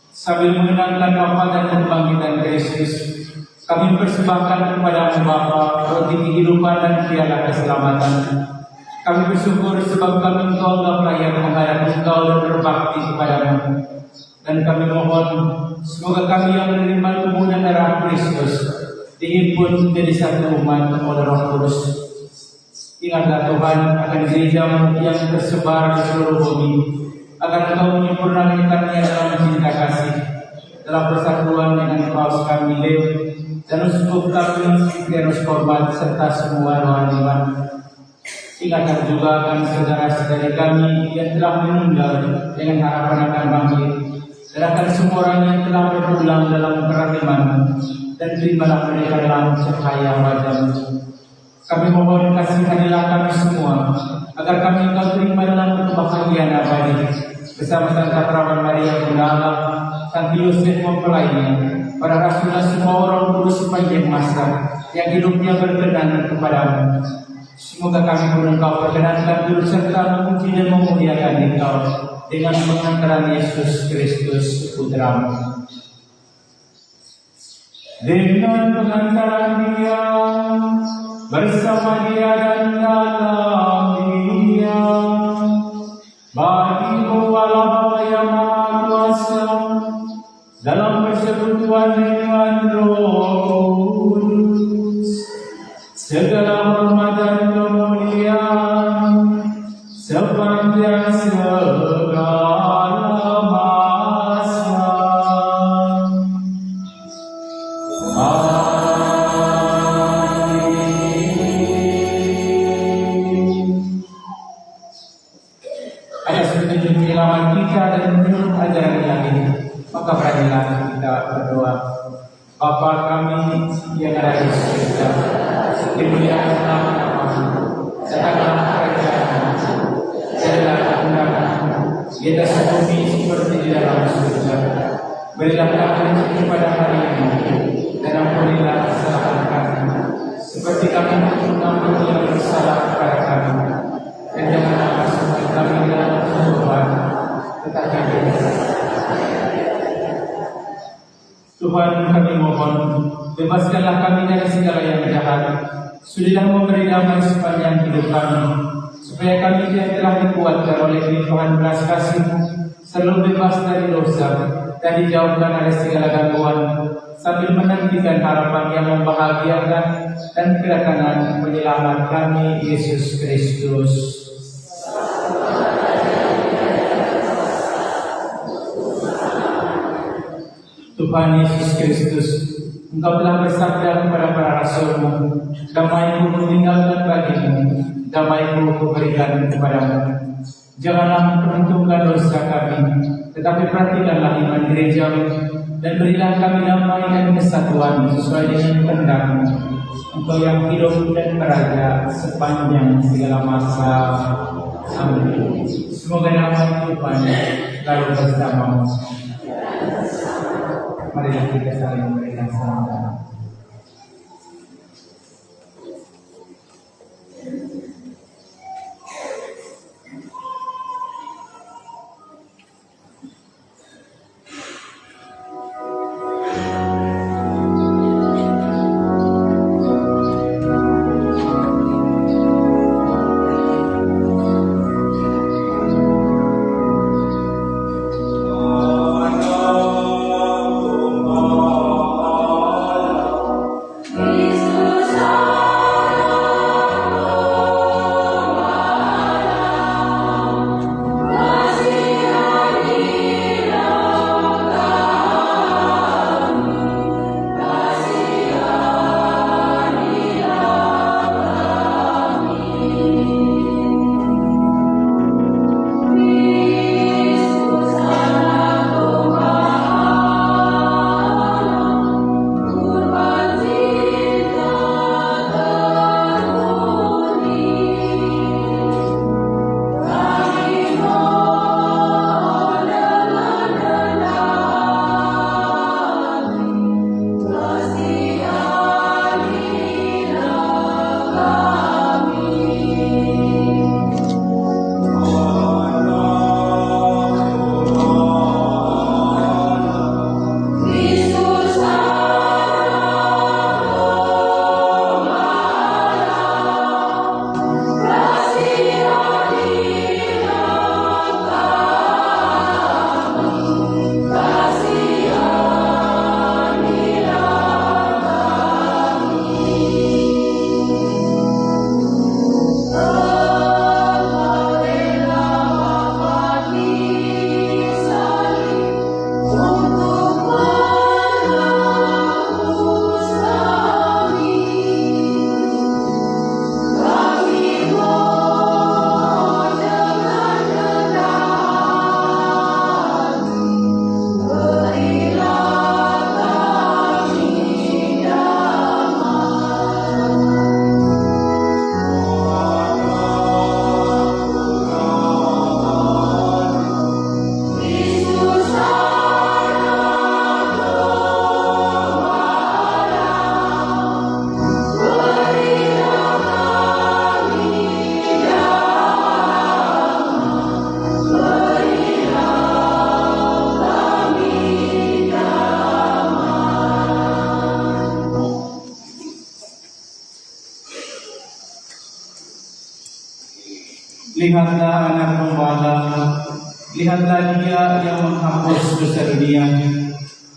Sambil mengenangkan Bapa dan kebangkitan Kristus, kami persembahkan kepada-Mu Bapa roti kehidupan dan piala keselamatan. Kami bersyukur sebab kami Engkau telah layak menghadap Engkau dan berbakti kepada-Mu. Dan kami mohon semoga kami yang menerima tubuh dan darah Kristus dihimpun menjadi satu umat oleh Roh Kudus. Ingatlah Tuhan akan gereja-Mu yang tersebar di seluruh bumi, agar Engkau menyempurnakannya dalam cinta kasih, dalam persatuan dengan Paus kami Leo dan uskup kami Gaius Hormat serta semua rohaniwan. Ingatlah juga akan saudara-saudari kami yang telah meninggal dengan harapan akan bangkit, dan akan semua orang yang telah berulang dalam peradilan, dan terimalah mereka dalam cahaya wajah-Mu. Kami mohon kasihanilah kami semua, agar kami Engkau terima dalam kebahagiaan abadi bersama Santa Perawan Maria Bunda Allah, Santi Yosef mempelainya, para rasul dan semua orang kudus sepanjang masa yang hidupnya berkenan kepada-Mu. Semoga kami pun Engkau perkenankan turut serta memuji dan memuliakan Engkau dengan pengantaran Yesus Kristus Putra-Mu. Dengan pengantaran Dia, bersama Dia dan dalam Dia, bagi-Mu Allah Bapa yang Maha Kuasa, dalam persekutuan dengan Roh Kudus, segala hormat dan kemuliaan sepanjang segala masa. Ada setuju penyelamat kita dan menurut ajaran Ilahi, maka beranilah kita berdoa. Bapa kami yang ada di surga, dimuliakanlah namamu, datanglah kerajaan-Mu, jadilah kehendakmu di atas bumi seperti di dalam surga. Berilah kami kepada hari ini, dan ampunilah kesalahan kami, seperti kami mengampuni yang bersalah kepada kami. Dan janganlah masukkan kami dalam pencobaan, tetapi Tuhan, kami mohon, bebaskanlah kami dari segala yang jahat. Sudilah memberi damai sepanjang hidup kami, supaya kami yang telah dikuatkan oleh limpahan belas kasih-Mu selalu bebas dari dosa dan dijauhkan dari segala gangguan, sambil menantikan harapan yang membahagiakan dan kedatangan penyelamat kami, Yesus Kristus. Tuhan Yesus Kristus, Engkau telah bersabda kepada para rasul-Mu, damai-Ku meninggalkan bagimu, damai-Ku kuberikan kepadamu. Janganlah perhitungkan dosa kami, tetapi perhatikanlah iman gereja-Mu, dan berilah kami damai dan kesatuan sesuai dengan kehendak-Mu. Engkau yang hidup dan beraja sepanjang segala masa. Amin. Semoga nama Tuhan selalu bersamamu. Marilah kita saling memberikan salam. Lihatlah anak gembala, lihatlah dia yang menghapus dosa dunia.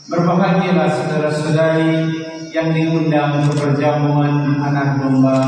Berbahagialah saudara-saudari yang diundang ke perjamuan anak domba.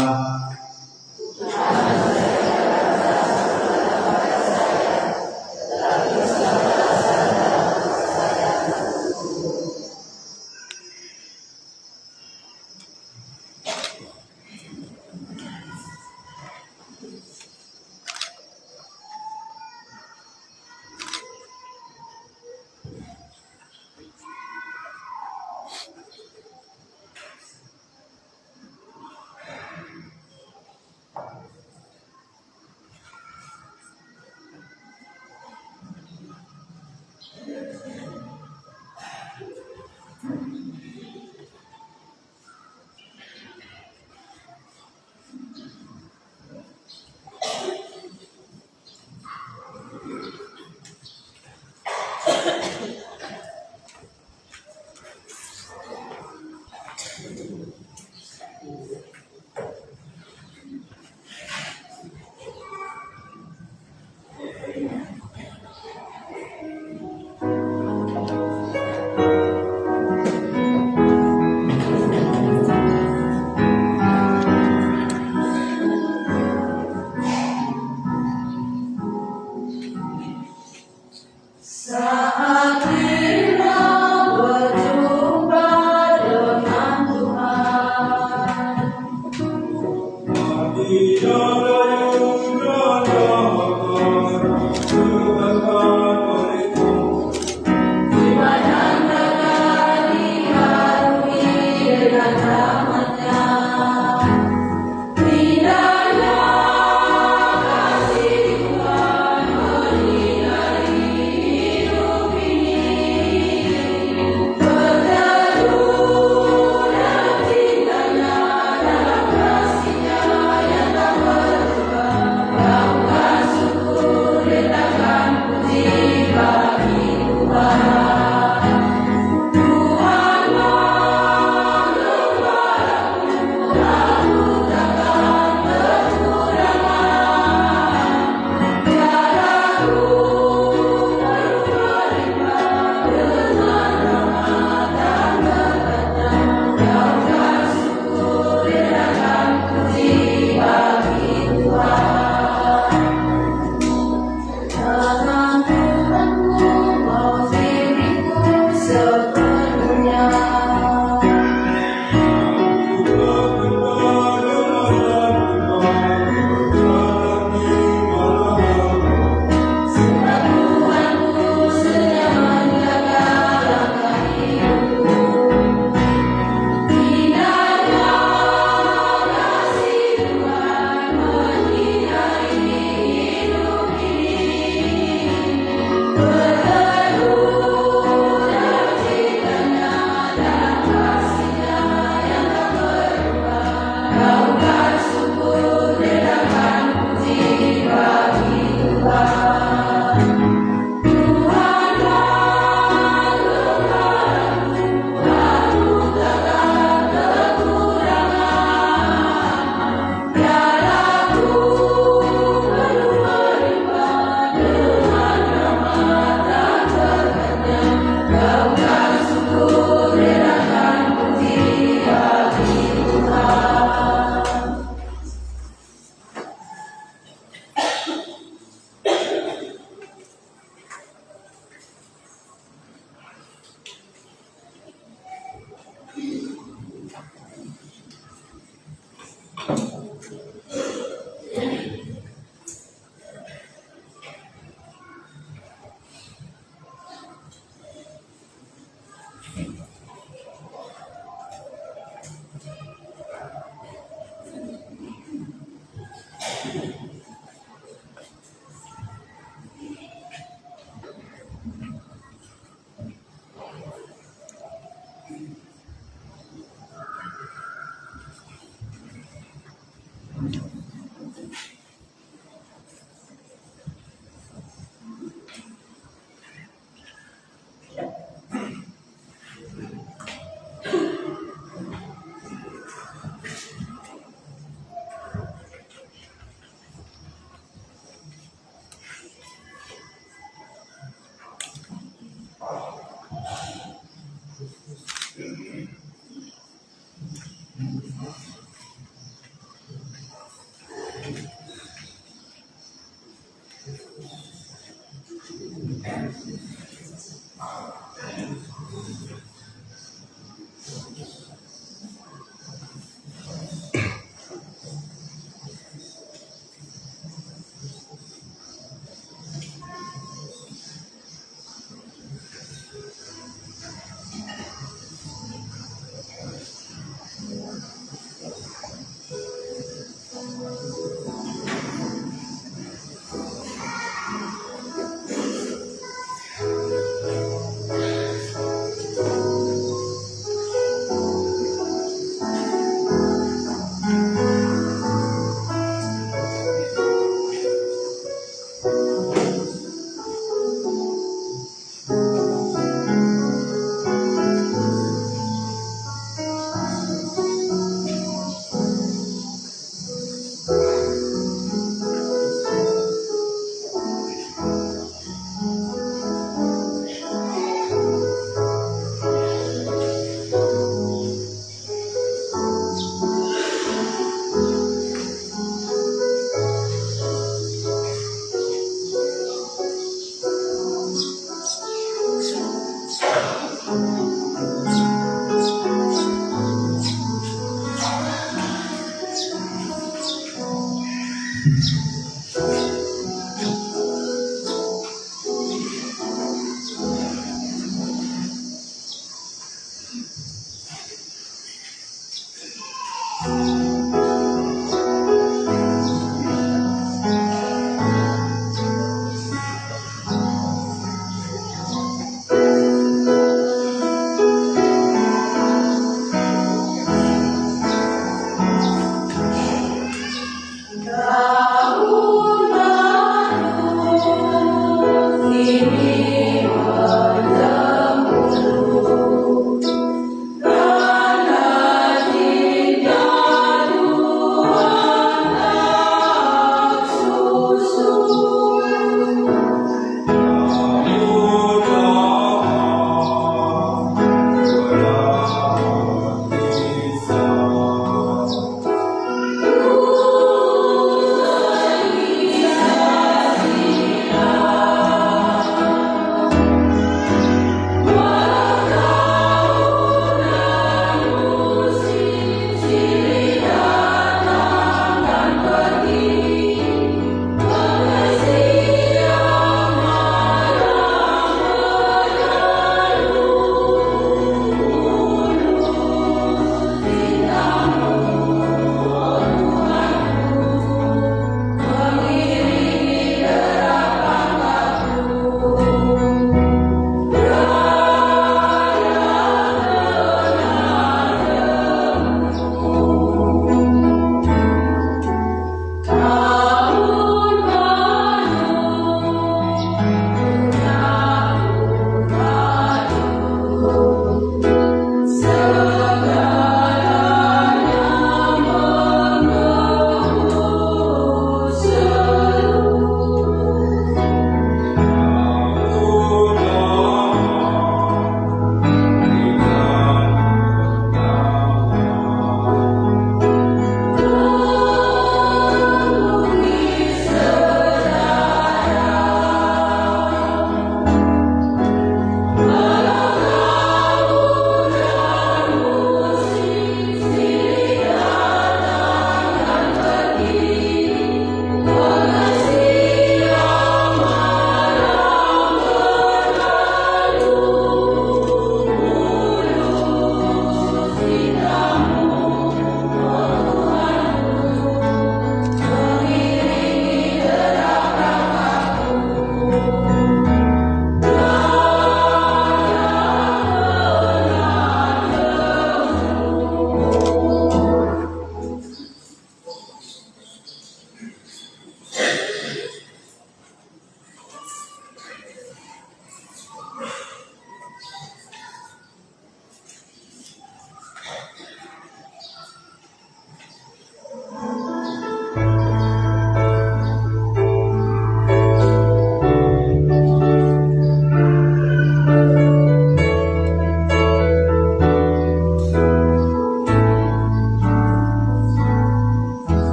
Daun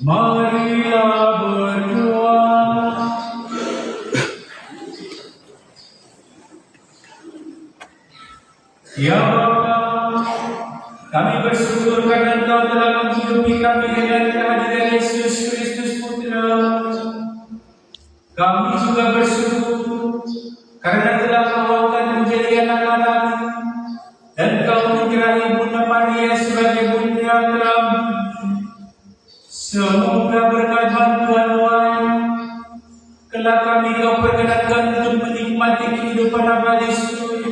Marilah berdoa. Ya Bapa, kami bersyukur karena Engkau telah menghidupi kami dengan kehadiran Yesus Kristus Putra. Kami juga bersyukur karena telah Kau menjadi anak-anak dan Kau menyerahi Bunda Maria sebagai Bunda kami. Semoga berkat bantuan kelak kami Kau perkenankan untuk menikmati kehidupan abadi surga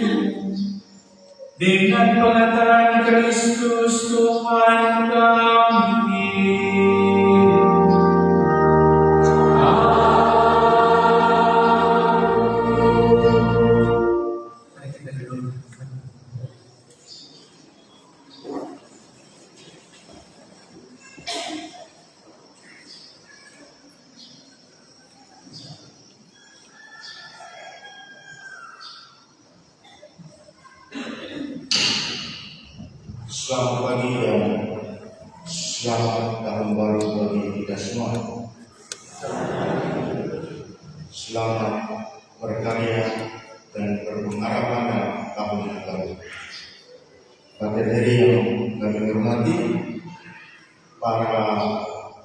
dengan pengantaran Kristus Tuhan kami. Selamat pagi dan selamat tahun baru bagi kita semua. Selamat berkarya dan berpengharapan dalam tahun yang baru. Materi yang kami hormati, para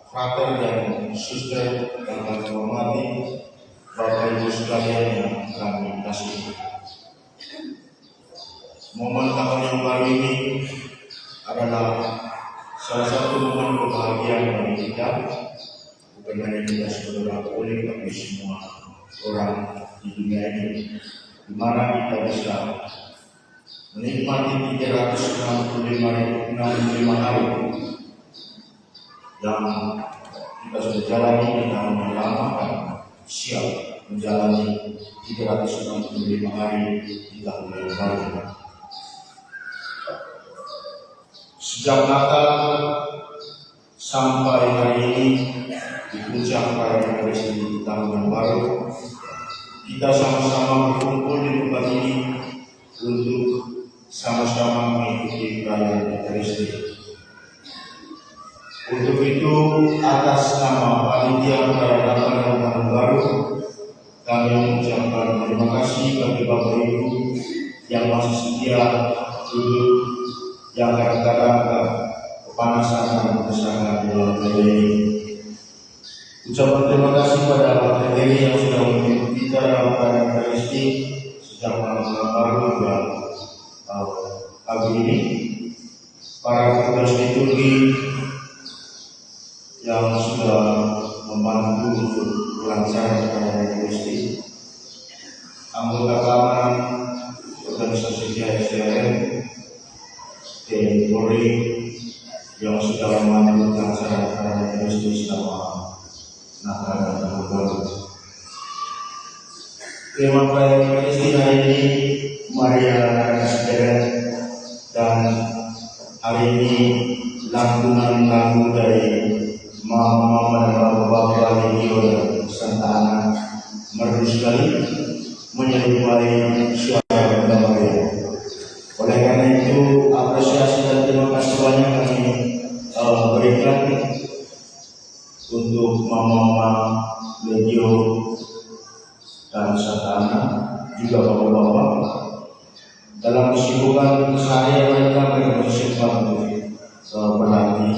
frater dan suster yang kami hormati, Bapak Ibu sekalian yang kami kasihi. Momen tahun yang baru ini adalah salah satu momen kebahagiaan bagi kita, bukan hanya kita sebagai Katolik, tapi semua orang di dunia ini, di mana kita bisa menikmati 365 hari yang kita sudah jalani dengan melamakan siap menjalani 365 hari di tahun yang baru. Sejak Natal sampai hari ini di puncak perayaan Ekaristi tahun yang baru, kita sama-sama berkumpul di tempat ini untuk sama-sama mengikuti perayaan Ekaristi. Untuk itu, atas nama panitia perayaan tahun baru, kami mengucapkan terima kasih bagi Bapak Ibu yang masih setia duduk, yang kadang-kadang kepanasan dan kesangan dalam hari ini. Ucapan terima kasih pada Pak Teddy yang sudah mengikuti kita dalam perayaan Ekaristi sejak malam baru hingga pagi ini. Para petugas liturgi yang sudah membantu untuk kelancaran perayaan Ekaristi, anggota keamanan organisasi GSDM, TNI Polri yang sudah membantu acara perayaan Ekaristi selama Natal dan Tahun Baru. Tema perayaan Ekaristi hari ini Maria Kasih, dan hari ini lantunan-lantu dari mama-mama dan bapak-bapak Legio dan Santa Ana merdu sekali menyerupai suara Bunda Maria. Oleh karena itu, apresiasi dan terima kasih banyak kami berikan untuk mama-mama Legio dan Santa Ana, juga bapak-bapak dalam kesibukan keseharian mereka bersiap untuk berlatih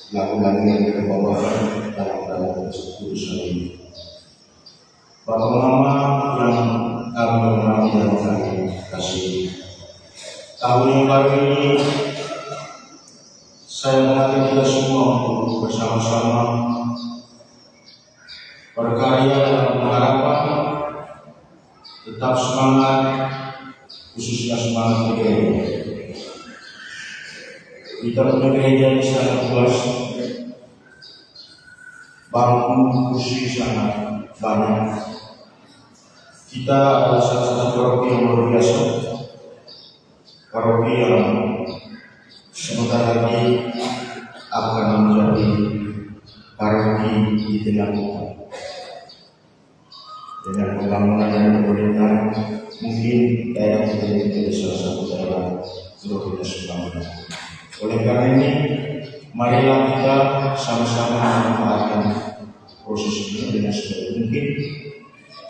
lagu-lagu yang berbawakan dalam urusan ini. Bapak mama yang kami hormati dan kami kasih, tahun yang baru ini saya mengajak kita semua untuk bersama-sama berkarya dalam harapan, tetap semangat, khususnya semangat gereja. Kita punya gereja di sangat luas, bangku kursi sangat banyak. Kita adalah salah satu paroki yang luar biasa, paroki yang sebentar lagi akan menjadi paroki di tengah kota. Dengan pembangunan dan pemerintahan mungkin daerah kita ini menjadi salah satu daerah prioritas utama. Oleh karena ini, marilah kita sama-sama memanfaatkan proses ini dengan sebaik mungkin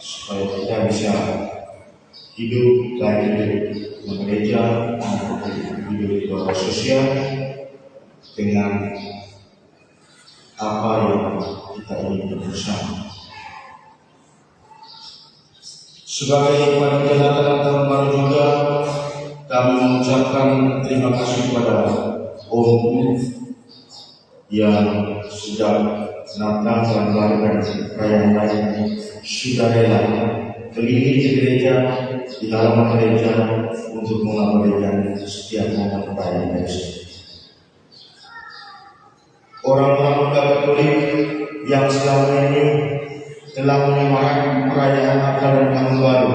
supaya kita bisa hidup baik di gereja maupun hidup di bawah sosial dengan apa yang kita ingin bersama. Sebagai panitia tahun baru juga, kami mengucapkan terima kasih kepada Om yang sudah Natal dan Baru dan perayaan lain sudah rela keliling di gereja, di halaman gereja untuk mengabadikan setiap momen perayaan Yesus. Orang-orang Katolik yang selama ini telah menyemarakan perayaan Natal dan Tahun Baru,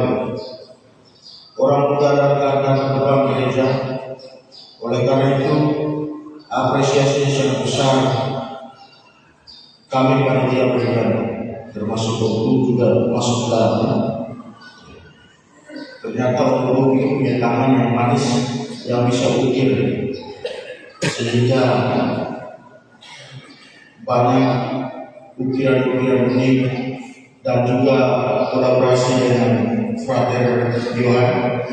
orang utara akan berbang gereja. Oleh karena itu, apresiasi sangat besar kami panitia berikan, termasuk untuk juga masuk dalam. Ternyata untuk itu punya tangan yang manis yang bisa ukir, sehingga banyak ukiran-ukiran unik dan juga kolaborasi dengan Frater Johan,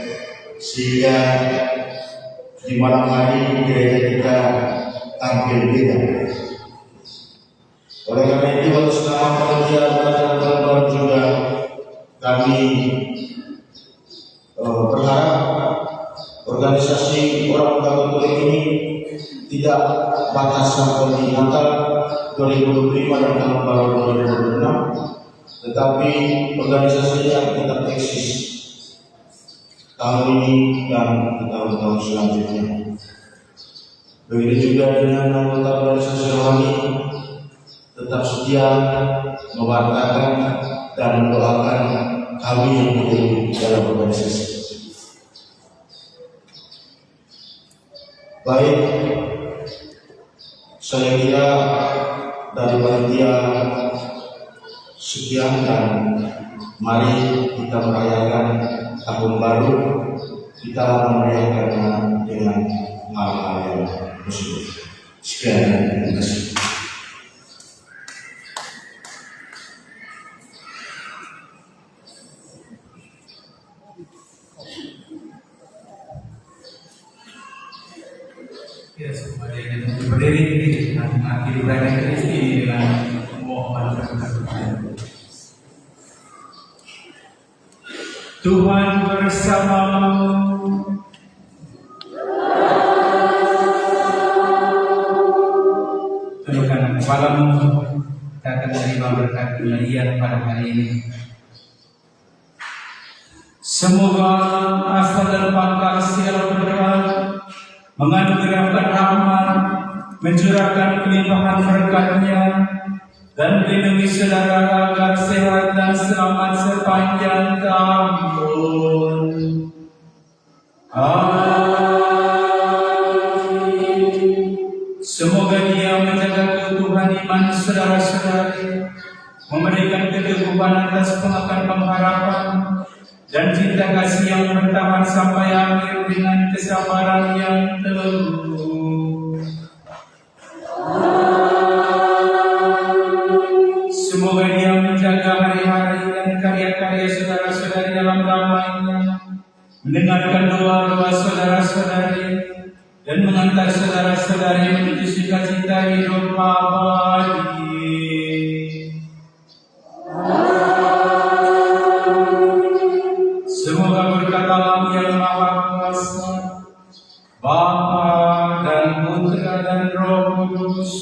sehingga di malam hari gereja kita tampil beda. Oleh karena itu, atas nama panitia tahun baru juga kami berharap organisasi orang Katolik ini tidak batas sampai di Natal 2025 dan Tahun Baru 2026, tetapi organisasi ini akan tetap eksis tahun ini dan di tahun-tahun selanjutnya. Begitu juga dengan anggota organisasi rohani, tetap setia mewartakan dan mendoakan kami yang hidup dalam organisasi. Baik, saya kira dari panitia sekian, dan mari kita merayakan Tahun Baru, kita merayakannya dengan hal-hal yang positif. Sekian, terima kasih. Ya, sebagai yang berdiri mengakhiri perayaan Kristi dengan mohon berkenan. Tuhan bersamamu. Tundukkan kepalamu, kita akan menerima berkat ilahiah pada hari ini. Semoga asal dan pangkal segala berdoa menganugerahkan rahmat, mencurahkan kelimpahan berkat-Nya, dan melindungi saudara agar sehat dan selamat sepanjang tahun. Amin. Semoga Dia menjaga keutuhan iman saudara-saudari, memberikan keteguhan atas pengakuan pengharapan, dan cinta kasih yang bertahan sampai akhir dengan kesabaran yang teguh. Semoga Dia menjaga hari-hari dan karya-karya saudara-saudari dalam damai-Nya, mendengarkan doa-doa saudara-saudari, dan mengantar saudara-saudari menuju sukacita hidup abadi. Semoga berkat Allah yang Maha Kuasa, Bapa dan Putra dan Roh Kudus,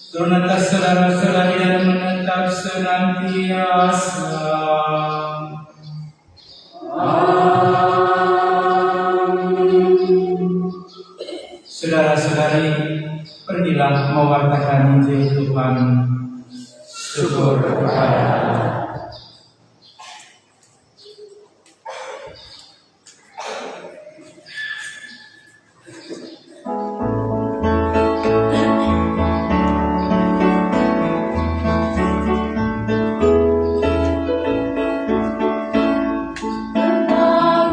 turun atas saudara-saudari dan menetap senantiasa. Amin. Saudara-saudari, pergilah mewartakan Injil Tuhan. Syukur kepada Allah. Amin.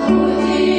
Puji